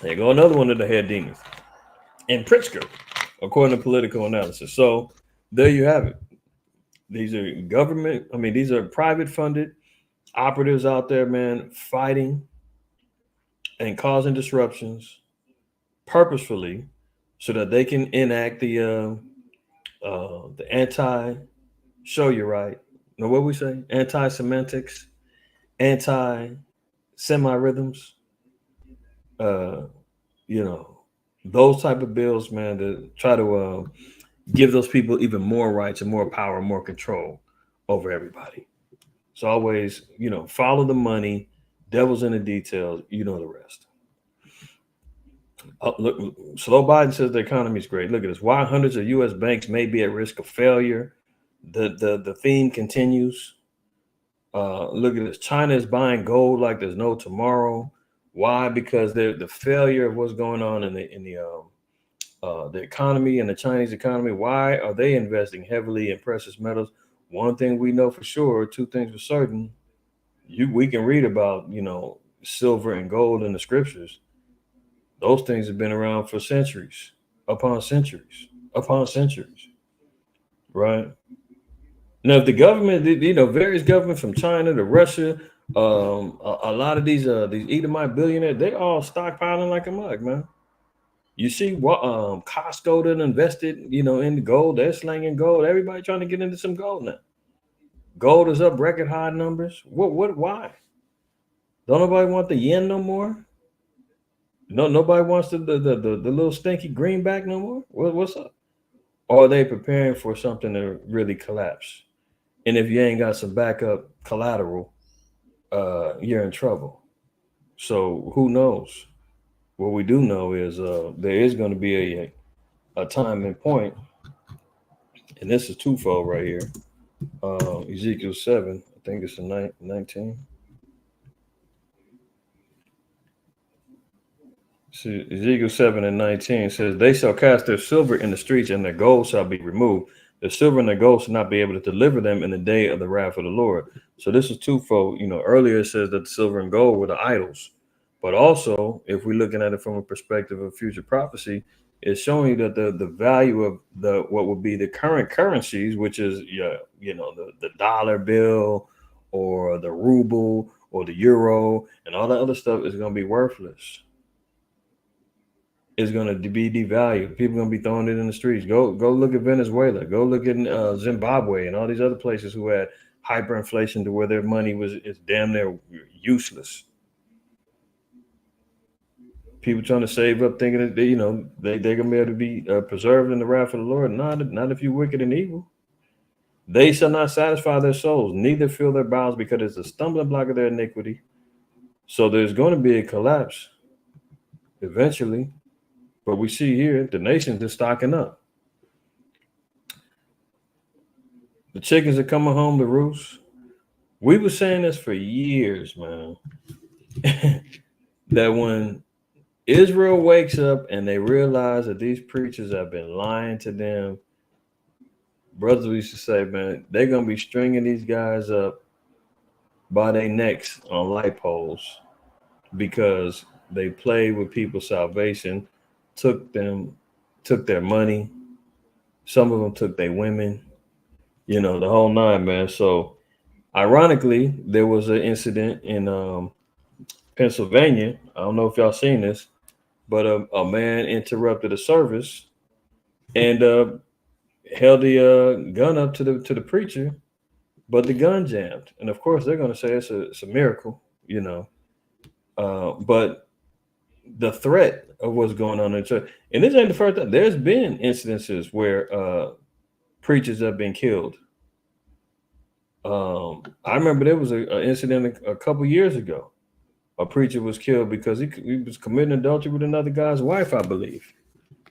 go another one of the head demons. And Pritzker, according to political analysis. So there you have it. These are these are private funded operatives out there, man, fighting and causing disruptions purposefully so that they can enact the anti-show you right. Know what we say? Anti-semantics, anti-semi-rhythms. Those type of bills, man, to try to give those people even more rights and more power, more control over everybody. So always, follow the money, devil's in the details, the rest. Look, Joe Biden says the economy is great. Look at this. Why hundreds of U.S. banks may be at risk of failure. The theme continues. Look at this. China is buying gold like there's no tomorrow. Why? Because the failure of what's going on in the economy and the Chinese economy. Why are they investing heavily in precious metals? One thing we know for sure, two things for certain. We can read about, silver and gold in the scriptures. Those things have been around for centuries, upon centuries, upon centuries. Right? Now, if the government, various governments from China to Russia, a lot of these Edomite billionaires, they all stockpiling like a mug, man. You see what Costco done invested, in the gold. They're slinging gold. Everybody trying to get into some gold now. Gold is up record high numbers. Why? Don't nobody want the yen no more? No, nobody wants the little stinky greenback no more? What's up? Or are they preparing for something to really collapse? And if you ain't got some backup collateral, you're in trouble. So who knows? What we do know is there is going to be a time and point, and this is twofold right here. Ezekiel 7, I think it's in 19. See, Ezekiel 7 and 19 says, they shall cast their silver in the streets and their gold shall be removed. The silver and the gold shall not be able to deliver them in the day of the wrath of the Lord. So this is twofold. Earlier it says that the silver and gold were the idols. But also, if we're looking at it from a perspective of future prophecy, it's showing you that the value of the what would be the current currencies, which is the dollar bill or the ruble or the euro and all that other stuff is going to be worthless. It's going to be devalued. People are going to be throwing it in the streets. Go look at Venezuela. Go look at Zimbabwe and all these other places who had hyperinflation to where their money is damn near useless. People trying to save up, thinking that they're gonna be able to be preserved in the wrath of the Lord. Not if you wicked and evil. They shall not satisfy their souls, neither fill their bowels, because it's a stumbling block of their iniquity. So there's going to be a collapse eventually. But we see here the nations are stocking up. The chickens are coming home to roost. We were saying this for years, man. That when Israel wakes up and they realize that these preachers have been lying to them, brothers used to say, man, they're going to be stringing these guys up by their necks on light poles because they played with people's salvation, took their money. Some of them took their women, the whole nine, man. So ironically, there was an incident in Pennsylvania. I don't know if y'all seen this, but a man interrupted a service and held the gun up to the preacher, but the gun jammed. And of course, they're going to say it's a miracle, but the threat of what's going on in church, and this ain't the first time. There's been incidences where preachers have been killed. I remember there was an incident a couple years ago. A preacher was killed because he was committing adultery with another guy's wife, I believe.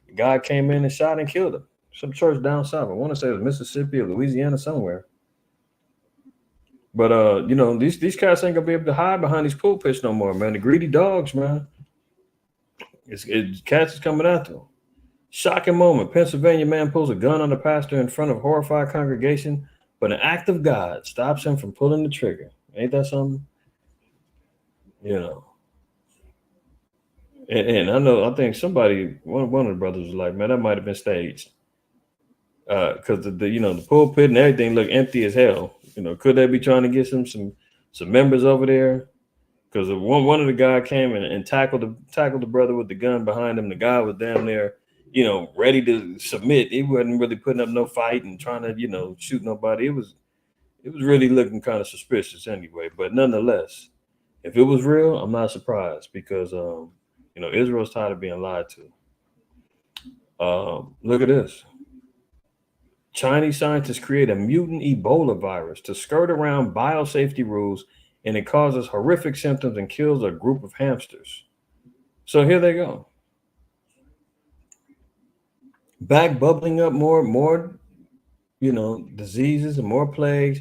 The guy came in and shot and killed him. Some church down south. I want to say it was Mississippi or Louisiana somewhere. But these cats ain't gonna be able to hide behind these pulpits no more, man. The greedy dogs, man. Cats is coming after them. Shocking moment. Pennsylvania man pulls a gun on the pastor in front of horrified congregation, but an act of God stops him from pulling the trigger. Ain't that something? And I think somebody, one of the brothers was like, man, that might have been staged. Because the pulpit and everything look empty as hell. Could they be trying to get some members over there? Because one of the guy came and tackled the brother with the gun behind him. The guy was down there, ready to submit. He wasn't really putting up no fight and trying to, shoot nobody. It was really looking kind of suspicious anyway. But nonetheless, if it was real, I'm not surprised because Israel's tired of being lied to. Look at this. Chinese scientists create a mutant Ebola virus to skirt around biosafety rules, and it causes horrific symptoms and kills a group of hamsters. So here they go. Back bubbling up more, diseases and more plagues.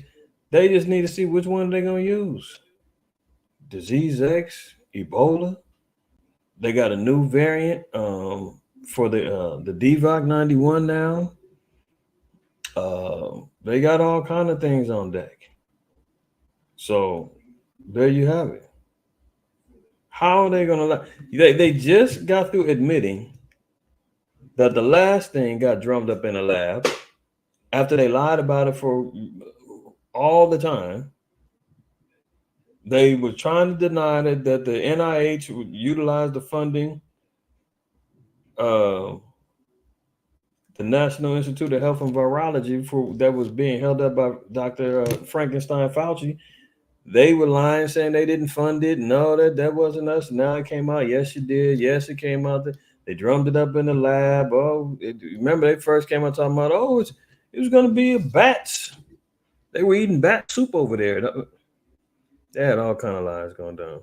They just need to see which one they're going to use. Disease X, Ebola. They got a new variant for the DVOC 91 now. They got all kind of things on deck. So there you have it. How are they going to lie? They just got through admitting that the last thing got drummed up in a lab after they lied about it for all the time. They were trying to deny that the NIH would utilize the funding, the National Institute of Health and Virology that was being held up by Dr. Frankenstein Fauci. They were lying, saying they didn't fund it. No, that wasn't us. Now it came out. Yes, you did. Yes, it came out. They drummed it up in the lab. Remember they first came out talking about, it was going to be bats. They were eating bat soup over there. They had all kind of lies going down.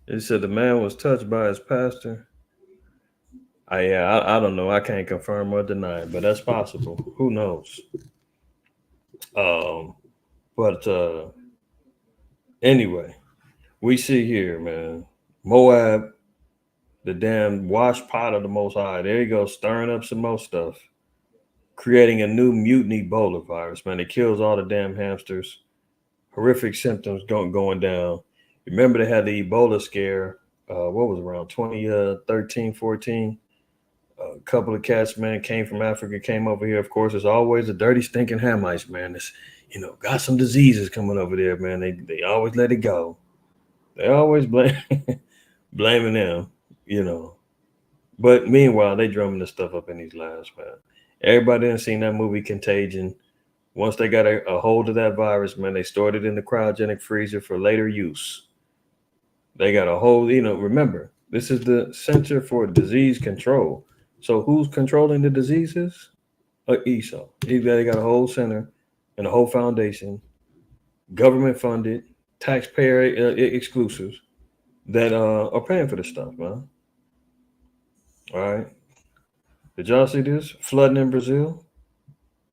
It said the man was touched by his pastor. I don't know. I can't confirm or deny it, but that's possible. Who knows? But anyway, we see here, man, Moab, the damn wash pot of the Most High. There you go, stirring up some more stuff, creating a new mutant Ebola virus, man. It kills all the damn hamsters. horrific symptoms going down. Remember they had the Ebola scare. What was it, around 2013, 14? A couple of cats, man, came from Africa, came over here. Of course, it's always the dirty, stinking Hamites, man. It's, got some diseases coming over there, man. They always let it go. They always blaming them, But meanwhile, they drumming this stuff up in these labs, man. Everybody done seen that movie Contagion. Once they got a hold of that virus, man, they stored it in the cryogenic freezer for later use. They got a whole, remember, this is the Center for Disease Control. So who's controlling the diseases? ESO. They got a whole center and a whole foundation, government funded, taxpayer exclusives that are paying for this stuff, man. All right. Did y'all see this? Flooding in Brazil.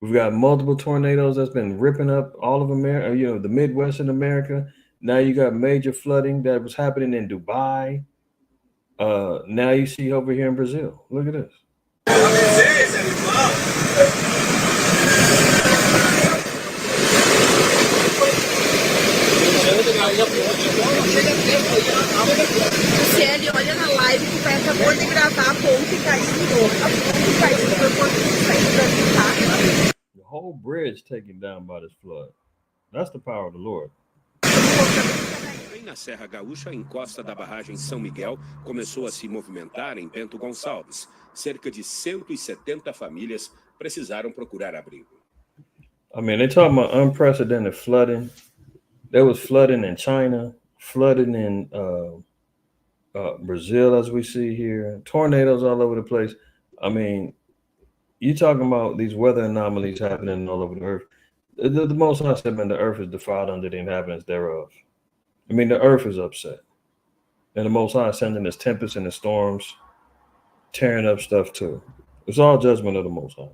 We've got multiple tornadoes that's been ripping up all of America, the Midwest in America. Now you got major flooding that was happening in Dubai. Now you see over here in Brazil. Look at this. Ele olha na live que o pai acabou de gravar a ponte caiu de novo. A ponte caiu por conta disso aí pra evitar. The whole bridge taken down by this flood. That's the power of the Lord. Na Serra Gaúcha, a encosta da barragem São Miguel começou a se movimentar em Bento Gonçalves. Cerca de 170 famílias precisaram procurar abrigo. I mean, they're talking about unprecedented flooding. There was flooding in China, flooding in Brazil, as we see here, tornadoes all over the place. I mean, you're talking about these weather anomalies happening all over the earth. The Most High said, man, the earth is defiled under the inhabitants thereof. I mean, the earth is upset. And the Most High is sending this tempest and the storms, tearing up stuff too. It's all judgment of the Most High.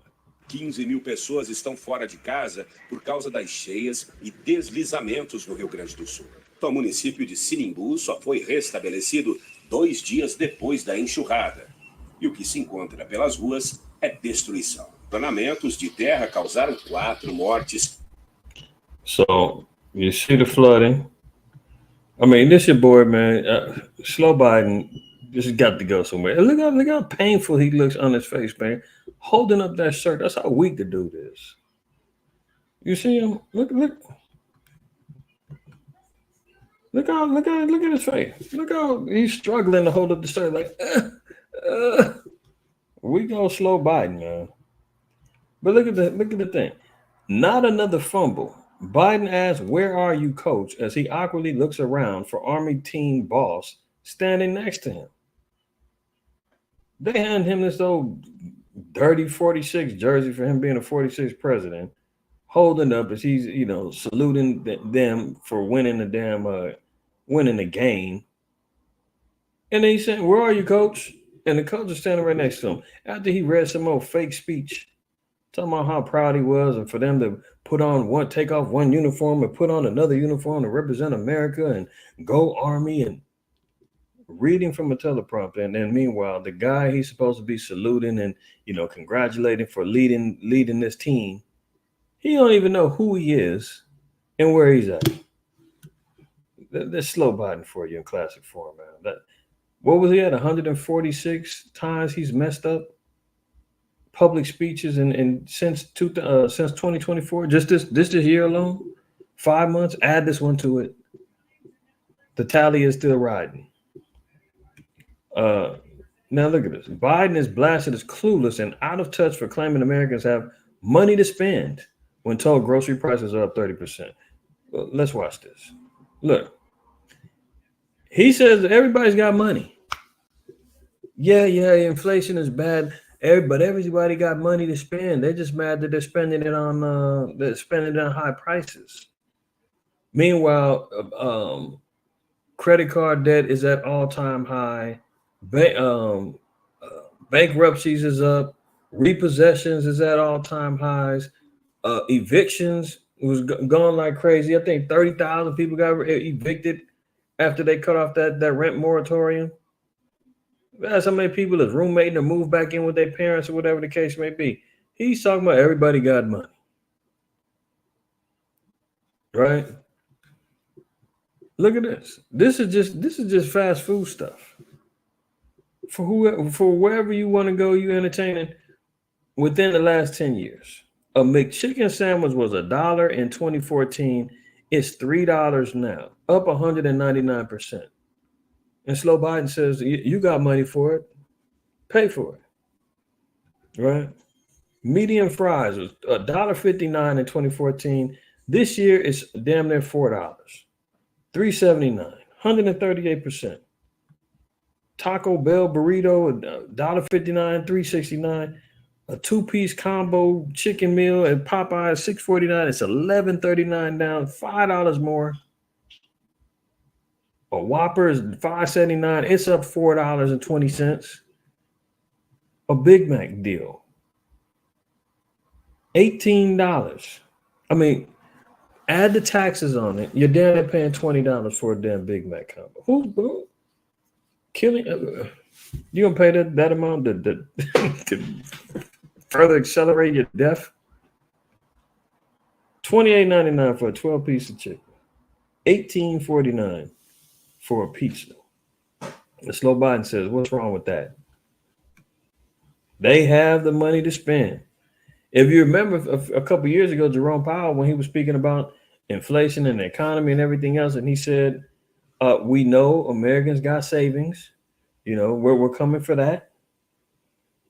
15.000 pessoas estão fora de casa por causa das cheias e deslizamentos no Rio Grande do Sul. O município de Sinimbu só foi restabelecido 2 dias depois da enxurrada. E o que se encontra pelas ruas é destruição. Planamentos de terra causaram 4 mortes. So, you see the flooding. I mean, this your boy, man. Slow Biden just got to go somewhere. Look how painful he looks on his face, man. Holding up that shirt. That's how weak the dude is. You see him? Look at his face. Look how he's struggling to hold up the shirt. Like, we go slow Biden, man. But look at the thing. Not another fumble. Biden asks, "Where are you, coach?" as he awkwardly looks around for Army team boss standing next to him. They hand him this old dirty 46 jersey for him being a 46 president, holding up as he's, saluting them for winning the game. And then he's saying, "Where are you, coach?" And the coach is standing right next to him. After he read some old fake speech, talking about how proud he was, and for them to take off one uniform and put on another uniform to represent America and go Army, and reading from a teleprompter. And then meanwhile, the guy he's supposed to be saluting and, congratulating for leading this team, he don't even know who he is and where he's at. That's slow Biden for you in classic form, man. What was he at? 146 times he's messed up public speeches and since 2024, just this year alone, 5 months. Add this one to it. The tally is still riding. Now look at this. Biden is blasted as clueless and out of touch for claiming Americans have money to spend when told grocery prices are up 30%. Well, let's watch this. Look, he says that everybody's got money. Yeah, inflation is bad. But everybody got money to spend. They're just mad that they're spending it on high prices. Meanwhile, credit card debt is at all-time high. Bankruptcies is up. Repossessions is at all-time highs. Evictions was going like crazy. I think 30,000 people got evicted after they cut off that rent moratorium. That's how many people is roommating or move back in with their parents or whatever the case may be. He's talking about everybody got money. Right? Look at this. This is just fast food stuff. For wherever you want to go, you entertaining within the last 10 years. A McChicken sandwich was $1 in 2014. It's $3 now, up 199%. And Slow Biden says, you got money for it, pay for it, right? Medium fries was $1.59 in 2014. This year it's damn near $4, $3.79, 138%. Taco Bell burrito, $1.59, $3.69. A two-piece combo chicken meal at Popeyes, $6.49. It's $11.39 down, $5 more. A Whopper is $5.79. It's up $4.20. A Big Mac deal, $18. I mean, add the taxes on it. You're damn near paying $20 for a damn Big Mac combo. Who killing? You gonna pay that amount to further accelerate your death? $28.99 for a 12-piece of chicken. $18.49 for a pizza. And Slow Biden says, what's wrong with that? They have the money to spend. If you remember a couple of years ago, Jerome Powell, when he was speaking about inflation and the economy and everything else, and he said, we know Americans got savings. You know, we're coming for that.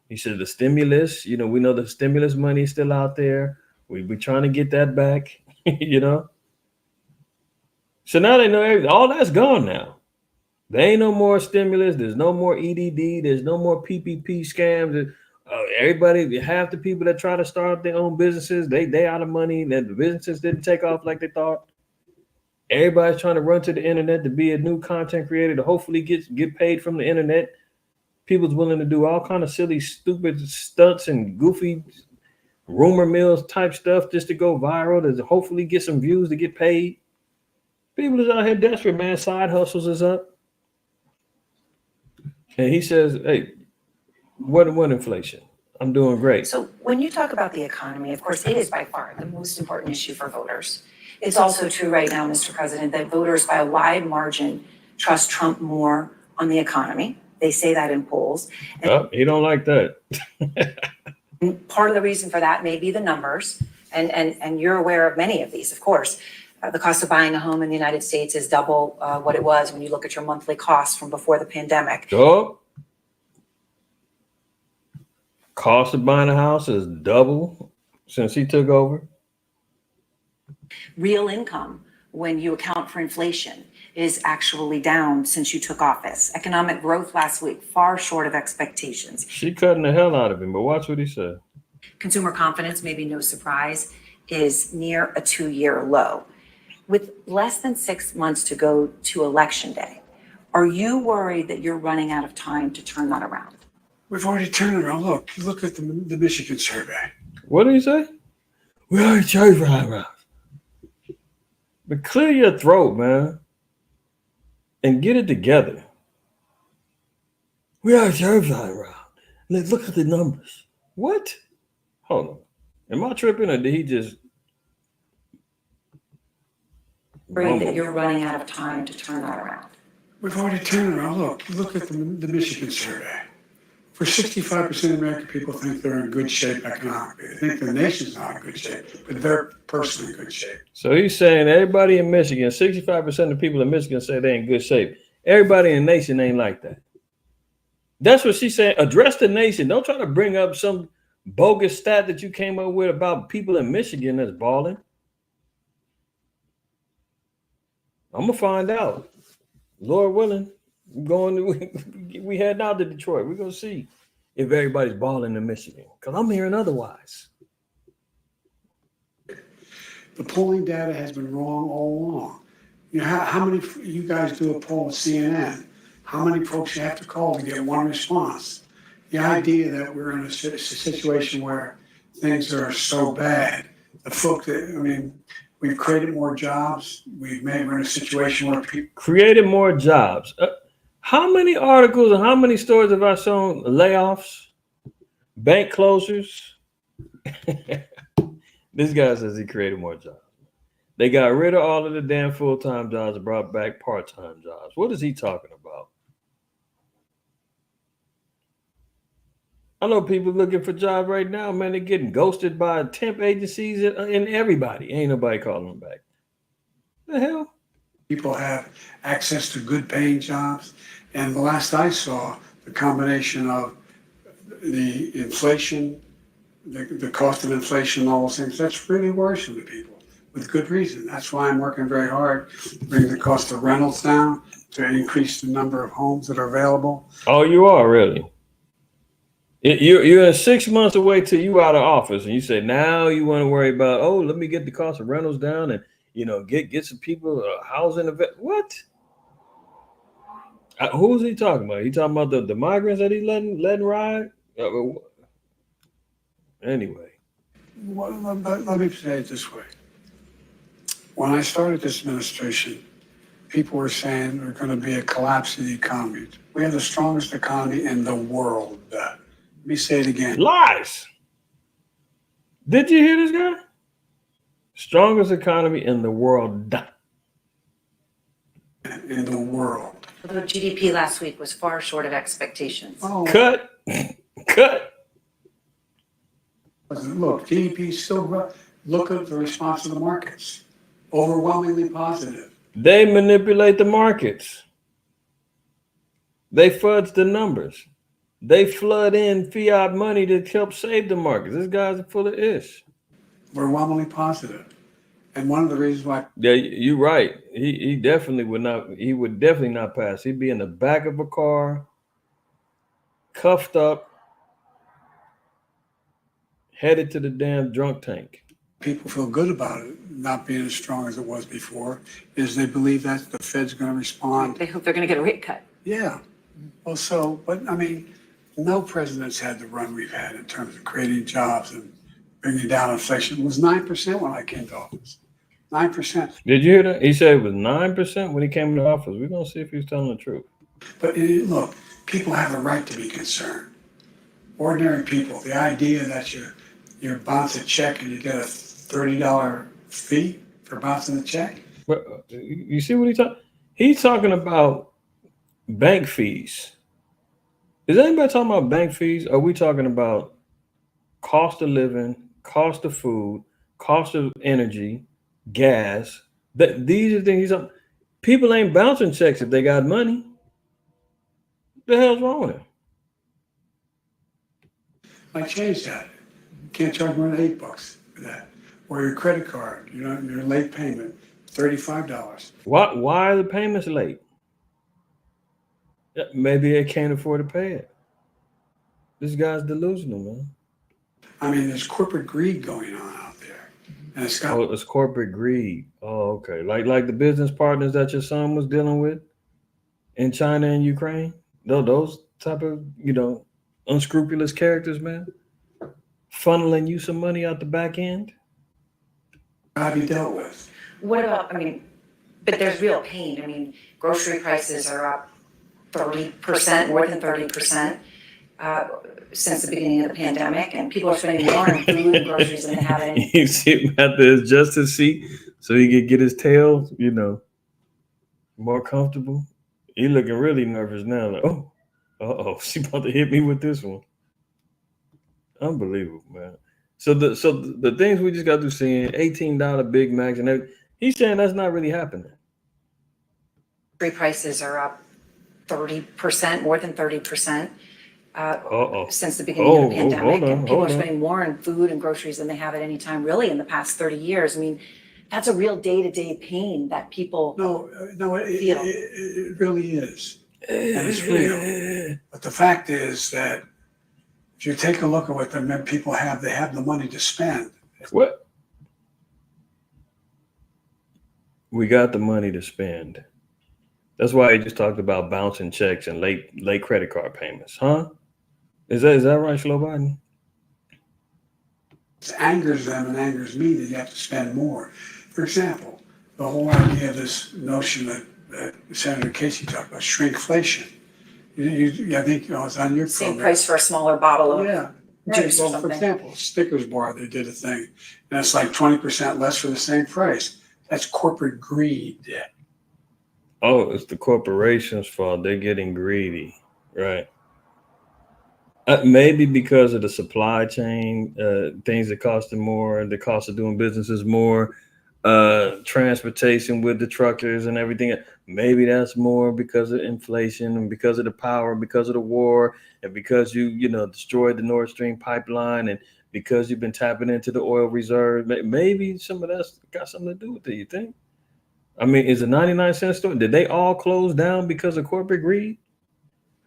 He said the stimulus, we know the stimulus money is still out there. We're trying to get that back, So now they know all that's gone now. There ain't no more stimulus. There's no more EDD. There's no more PPP scams. Everybody, half the people that try to start up their own businesses, they out of money. The businesses didn't take off like they thought. Everybody's trying to run to the internet to be a new content creator to hopefully get paid from the internet. People's willing to do all kind of silly, stupid stunts and goofy rumor mills type stuff just to go viral to hopefully get some views to get paid. People is out here desperate, man. Side hustles is up. And he says, hey, what inflation? I'm doing great. So when you talk about the economy, of course, it is by far the most important issue for voters. It's also true right now, Mr. President, that voters by a wide margin trust Trump more on the economy. They say that in polls. He don't like that. And part of the reason for that may be the numbers. And you're aware of many of these, of course. The cost of buying a home in the United States is double what it was when you look at your monthly costs from before the pandemic. Oh. Cost of buying a house is double since he took over. Real income, when you account for inflation, is actually down since you took office. Economic growth last week, far short of expectations. She cutting the hell out of him, but watch what he said. Consumer confidence, maybe no surprise, is near a 2-year low. With less than 6 months to go to Election Day, are you worried that you're running out of time to turn that around? We've already turned it around. Look at the Michigan survey. What did he say? We already turned around. But clear your throat, man, and get it together. We already turned around. Look at the numbers. What? Hold on. Am I tripping or did he just... Worried that you're running out of time to turn that around? We've already turned it around. Look at the Michigan survey. For 65% of American people think they're in good shape economically. They think the nation's not in good shape, but they're personally in good shape. So he's saying everybody in Michigan, 65% of people in Michigan say they're in good shape. Everybody in the nation ain't like that. That's what she's saying. Address the nation. Don't try to bring up some bogus stat that you came up with about people in Michigan that's balling. I'm going to find out. Lord willing. We heading out to Detroit. We're going to see if everybody's balling in Michigan, because I'm hearing otherwise. The polling data has been wrong all along. How many, you guys do a poll with CNN, how many folks you have to call to get one response? The idea that we're in a situation where things are so bad, the folk that, we've created more jobs. We're in a situation where people created more jobs. How many articles and how many stories have I shown layoffs, bank closures? This guy says he created more jobs. They got rid of all of the damn full-time jobs and brought back part-time jobs. What is he talking about? I know people looking for jobs right now, man. They're getting ghosted by temp agencies and everybody. Ain't nobody calling them back. The hell? People have access to good paying jobs. And the last I saw, the combination of the inflation, the cost of inflation, all those things, that's really worrisome to people with good reason. That's why I'm working very hard to bring the cost of rentals down, to increase the number of homes that are available. Oh, you are really? You're 6 months away till you out of office, and you say now you want to worry about, oh, let me get the cost of rentals down and get some people housing event. What? Who's he talking about? He talking about the migrants that he letting ride? Anyway. Well, let me say it this way. When I started this administration, people were saying there's going to be a collapse of the economy. We have the strongest economy in the world. Let me say it again. Lies. Did you hear this guy? Strongest economy in the world. In the world. Although GDP last week was far short of expectations. Oh. Cut. Look, GDP still, look at the response of the markets. Overwhelmingly positive. They manipulate the markets. They fudge the numbers. They flood in fiat money to help save the markets. This guy's full of ish. Overwhelmingly positive. And one of the reasons why. Yeah, you're right. He definitely would not. He would definitely not pass. He'd be in the back of a car, cuffed up, headed to the damn drunk tank. People feel good about it not being as strong as it was before, is they believe that the Fed's going to respond. They hope they're going to get a rate cut. Yeah. Well, but I mean, no president's had the run we've had in terms of creating jobs and bringing down inflation. It was 9% when I came to office. 9%. Did you hear that? He said it was 9% when he came into office. We're going to see if he's telling the truth. But look, people have a right to be concerned. Ordinary people, the idea that you bounce a check and you get a $30 fee for bouncing the check. But you see what he's talking about bank fees. Is anybody talking about bank fees? Are we talking about cost of living, cost of food, cost of energy, gas? These are things people ain't bouncing checks if they got money. What the hell's wrong with it? I changed that. You can't charge more than $8 for that. Or your credit card, your late payment, $35. Why are the payments late? Maybe they can't afford to pay it. This guy's delusional, man. I mean, there's corporate greed going on out there. And it's corporate greed. Oh, okay. Like the business partners that your son was dealing with in China and Ukraine. Those type of, unscrupulous characters, man. Funneling you some money out the back end. Gotta be dealt with. What about, but there's real pain. Grocery prices are up 30%, more than 30%. Since the beginning of the pandemic, and people are spending more on food and groceries than they have any. He's sitting at the justice seat so he could get his tail, more comfortable. He looking really nervous now. Like, she about to hit me with this one. Unbelievable, man. So the things we just got through seeing, $18 Big Macs and everything, he's saying that's not really happening. Grocery prices are up 30%, more than 30%. Since the beginning of the pandemic, and people are spending more on food and groceries than they have at any time really in the past 30 years. That's a real day-to-day pain that people feel. It really is. And it's real. But the fact is that if you take a look at what the people have, they have the money to spend. What? We got the money to spend. That's why he just talked about bouncing checks and late credit card payments, huh? Is that right, Slow Biden? It angers them and angers me that you have to spend more. For example, the whole idea of this notion that Senator Casey talked about, shrinkflation. I think it's on your same program. Price for a smaller bottle of juice or Well, something. for example, Snickers bar, they did a thing, and it's like 20% less for the same price. That's corporate greed. Oh, it's the corporation's fault. They're getting greedy, right? Maybe because of the supply chain, things that cost them more, the cost of doing business is more, transportation with the truckers and everything. Maybe that's more because of inflation and because of the power, because of the war, and because you destroyed the Nord Stream pipeline, and because you've been tapping into the oil reserve. Maybe some of that's got something to do with it. You think? I mean, is a 99-cent store? Did they all close down because of corporate greed?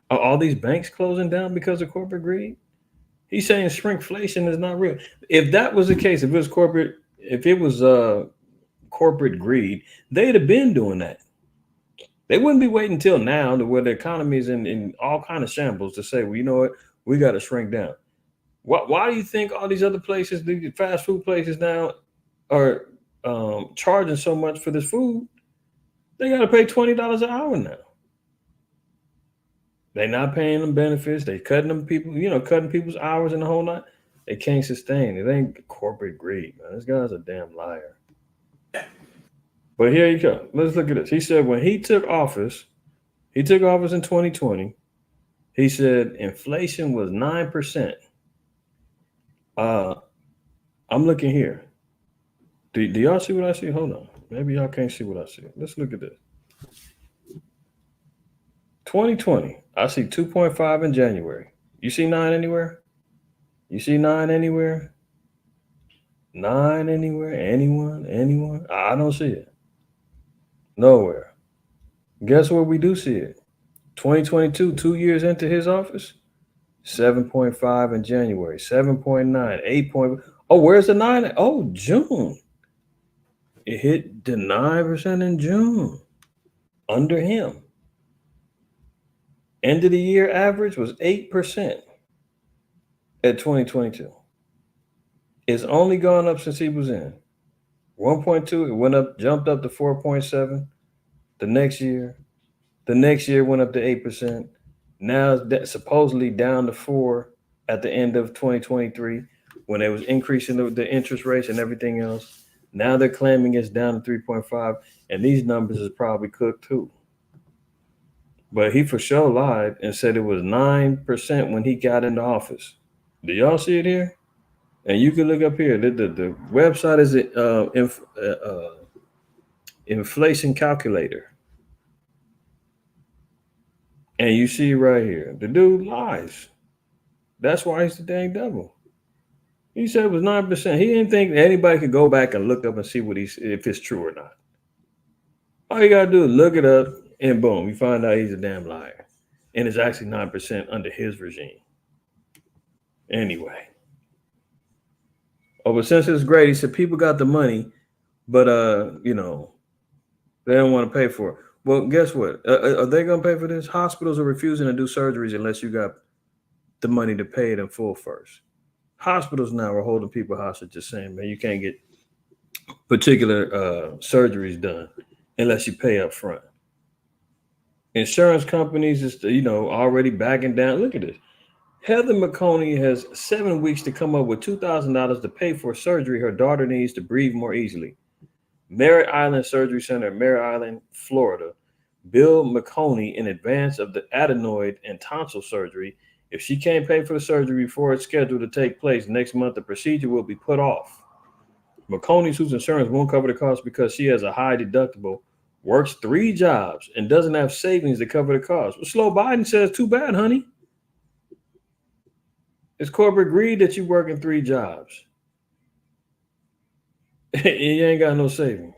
Are all these banks closing down because of corporate greed? He's saying shrinkflation is not real. If that was the case, if it was corporate greed, they'd have been doing that. They wouldn't be waiting until now to where the economy is in all kind of shambles to say, well, you know what, we got to shrink down. Why do you think all these other places, the fast food places now, are charging so much for this food? They got to pay $20 an hour now. They're not paying them benefits. They cutting people's hours and the whole lot. They can't sustain. It ain't corporate greed, man. This guy's a damn liar. But here you go. Let's look at this. He said when he took office in 2020, he said inflation was 9%. I'm looking here. Do y'all see what I see? Hold on. Maybe y'all can't see what I see. Let's look at this. 2020, I see 2.5 in January. You see 9 anywhere? You see 9 anywhere? 9 anywhere? Anyone? I don't see it. Nowhere. Guess where we do see it? 2022, 2 years into his office, 7.5 in January, 7.9, 8. Oh, where's the 9? Oh, June. It hit the 9% in June under him. End of the year average was 8% at 2022. It's only gone up since he was in. 1.2, it went up, jumped up to 4.7 the next year. The next year went up to 8%. Now it's supposedly down to 4 at the end of 2023 when they was increasing the interest rates and everything else. Now they're claiming it's down to 3.5, and these numbers is probably cooked too. But he for sure lied and said it was 9% when he got into office. Do y'all see it here? And you can look up here. The website is inflation calculator. And you see right here, the dude lies. That's why he's the dang devil. He said it was 9%. He didn't think anybody could go back and look up and see if it's true or not. All you gotta do is look it up, and boom, you find out he's a damn liar. And it's actually 9% under his regime. Anyway. Oh, but since it's great, he said people got the money, but they don't want to pay for it. Well, guess what? Are they gonna pay for this? Hospitals are refusing to do surgeries unless you got the money to pay it in full first. Hospitals now are holding people hostage, just saying, man, you can't get particular surgeries done unless you pay up front. Insurance companies is already backing down. Look at this. Heather McConey has 7 weeks to come up with $2,000 to pay for surgery her daughter needs to breathe more easily. Merritt Island Surgery Center in Merritt Island, Florida, billed McConey in advance of the adenoid and tonsil surgery. If she can't pay for the surgery before it's scheduled to take place next month, the procedure will be put off. McConey, whose insurance won't cover the cost because she has a high deductible, works 3 jobs and doesn't have savings to cover the cost. Well, Slow Biden says, too bad, honey. It's corporate greed that you work in 3 jobs. You ain't got no savings.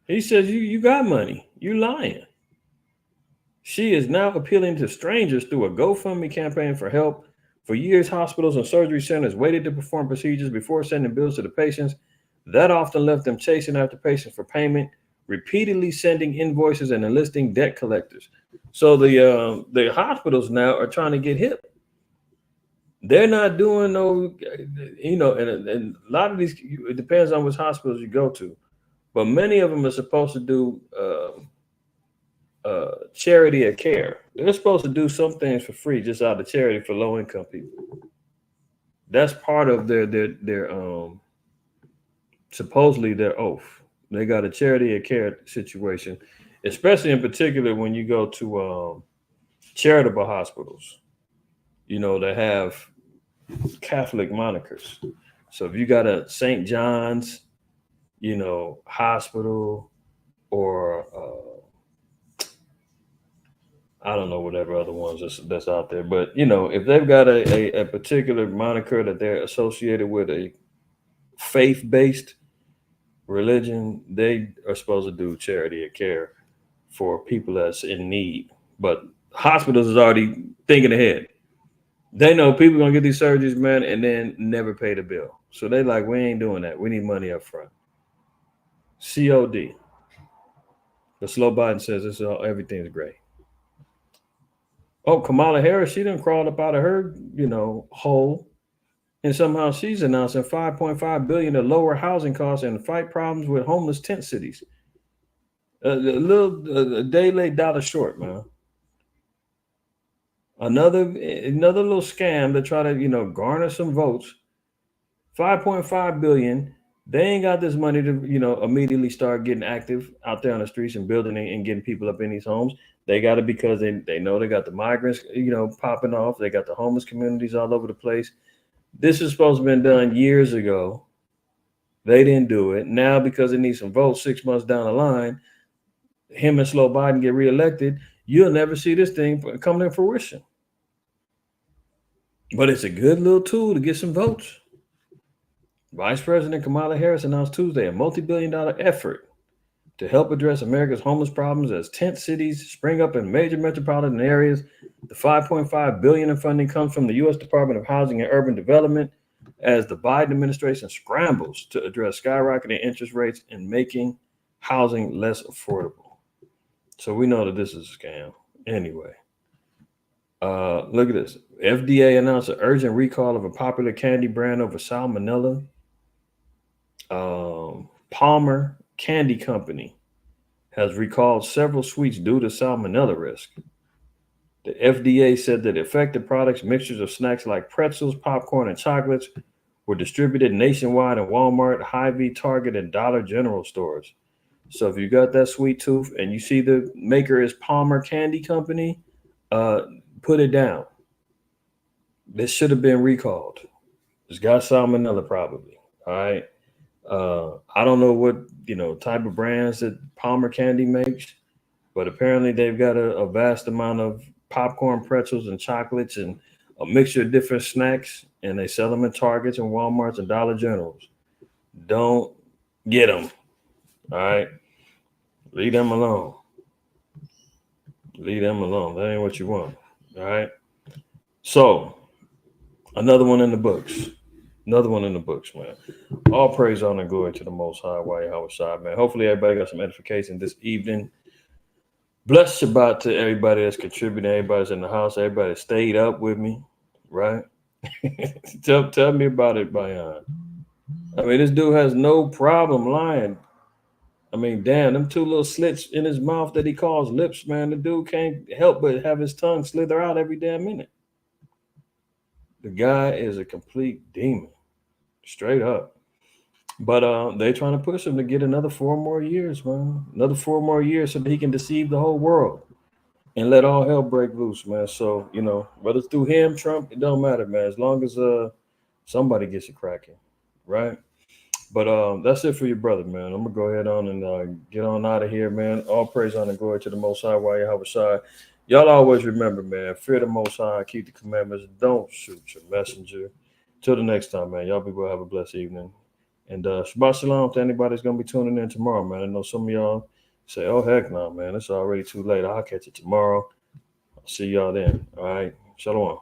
He says you got money. You lying. She is now appealing to strangers through a GoFundMe campaign for help. For years, hospitals and surgery centers waited to perform procedures before sending bills to the patients. That often left them chasing after patients for payment, repeatedly sending invoices and enlisting debt collectors. So the hospitals now are trying to get hip. They're not doing no, and a lot of these, it depends on which hospitals you go to, but many of them are supposed to do charity of care. They're supposed to do some things for free just out of charity for low income people. That's part of their supposedly their oath. They got a charity of care situation, especially in particular when you go to charitable hospitals, you know, that have Catholic monikers. So if you got a St. John's, you know, hospital, or I don't know whatever other ones that's out there, but you know, if they've got a particular moniker that they're associated with a faith-based religion, they are supposed to do charity of care for people that's in need. But hospitals is already thinking ahead. They know people gonna get these surgeries, man, and then never pay the bill. So they like, we ain't doing that. We need money up front. COD. But Slow Biden says everything's great. Oh, Kamala Harris, she done crawled up out of her, you know, hole. And somehow she's announcing $5.5 billion to lower housing costs and fight problems with homeless tent cities. A day late, dollar short, man. Another little scam to try to, you know, garner some votes. 5.5 billion. They ain't got this money to, you know, immediately start getting active out there on the streets and building and getting people up in these homes. They got it because they know they got the migrants, you know, popping off. They got the homeless communities all over the place. This is supposed to have been done years ago. They didn't do it. Now, because they need some votes 6 months down the line, him and Slow Biden get reelected, you'll never see this thing come to fruition. But it's a good little tool to get some votes. Vice President Kamala Harris announced Tuesday a multi-billion-dollar effort to help address America's homeless problems as tent cities spring up in major metropolitan areas. The $5.5 billion in funding comes from the U.S. Department of Housing and Urban Development as the Biden administration scrambles to address skyrocketing interest rates and making housing less affordable. So we know that this is a scam. Anyway, look at this. FDA announced an urgent recall of a popular candy brand over salmonella. Palmer Candy Company has recalled several sweets due to salmonella risk. The FDA said that affected products, mixtures of snacks like pretzels, popcorn, and chocolates, were distributed nationwide in Walmart, Hy-Vee, Target, and Dollar General stores. So if you got that sweet tooth and you see the maker is Palmer Candy Company, put it down. This should have been recalled. It's got salmonella probably. All right. I don't know what, you know, type of brands that Palmer Candy makes, but apparently they've got a vast amount of popcorn, pretzels, and chocolates and a mixture of different snacks, and they sell them in Targets and Walmarts and Dollar Generals. Don't get them. All right. Leave them alone. Leave them alone. That ain't what you want. All right. So another one in the books. Another one in the books, man. All praise, honor, and glory to the Most High, IQAhmath, man. Hopefully everybody got some edification this evening. Blessed Shabbat to everybody that's contributing, everybody that's in the house, everybody that stayed up with me, right? tell me about it, Bayan. I mean, this dude has no problem lying. I mean, damn, them two little slits in his mouth that he calls lips, man. The dude can't help but have his tongue slither out every damn minute. The guy is a complete demon, straight up. But they trying to push him to get another 4 more years, man. Another 4 more years so that he can deceive the whole world and let all hell break loose, man. So, you know, whether it's through him, Trump, it don't matter, man. As long as somebody gets it cracking, right? But that's it for your brother, man. I'm gonna go ahead on and get on out of here, man. All praise, honor, and glory to the Most High, IQAhmath. Y'all always remember, man, fear the Most High, keep the commandments, don't shoot your messenger. Till the next time, man. Y'all people have a blessed evening. And Shabbat Shalom to anybody that's going to be tuning in tomorrow, man. I know some of y'all say, oh, heck no, man. It's already too late. I'll catch it tomorrow. I'll see y'all then. All right. Shalom.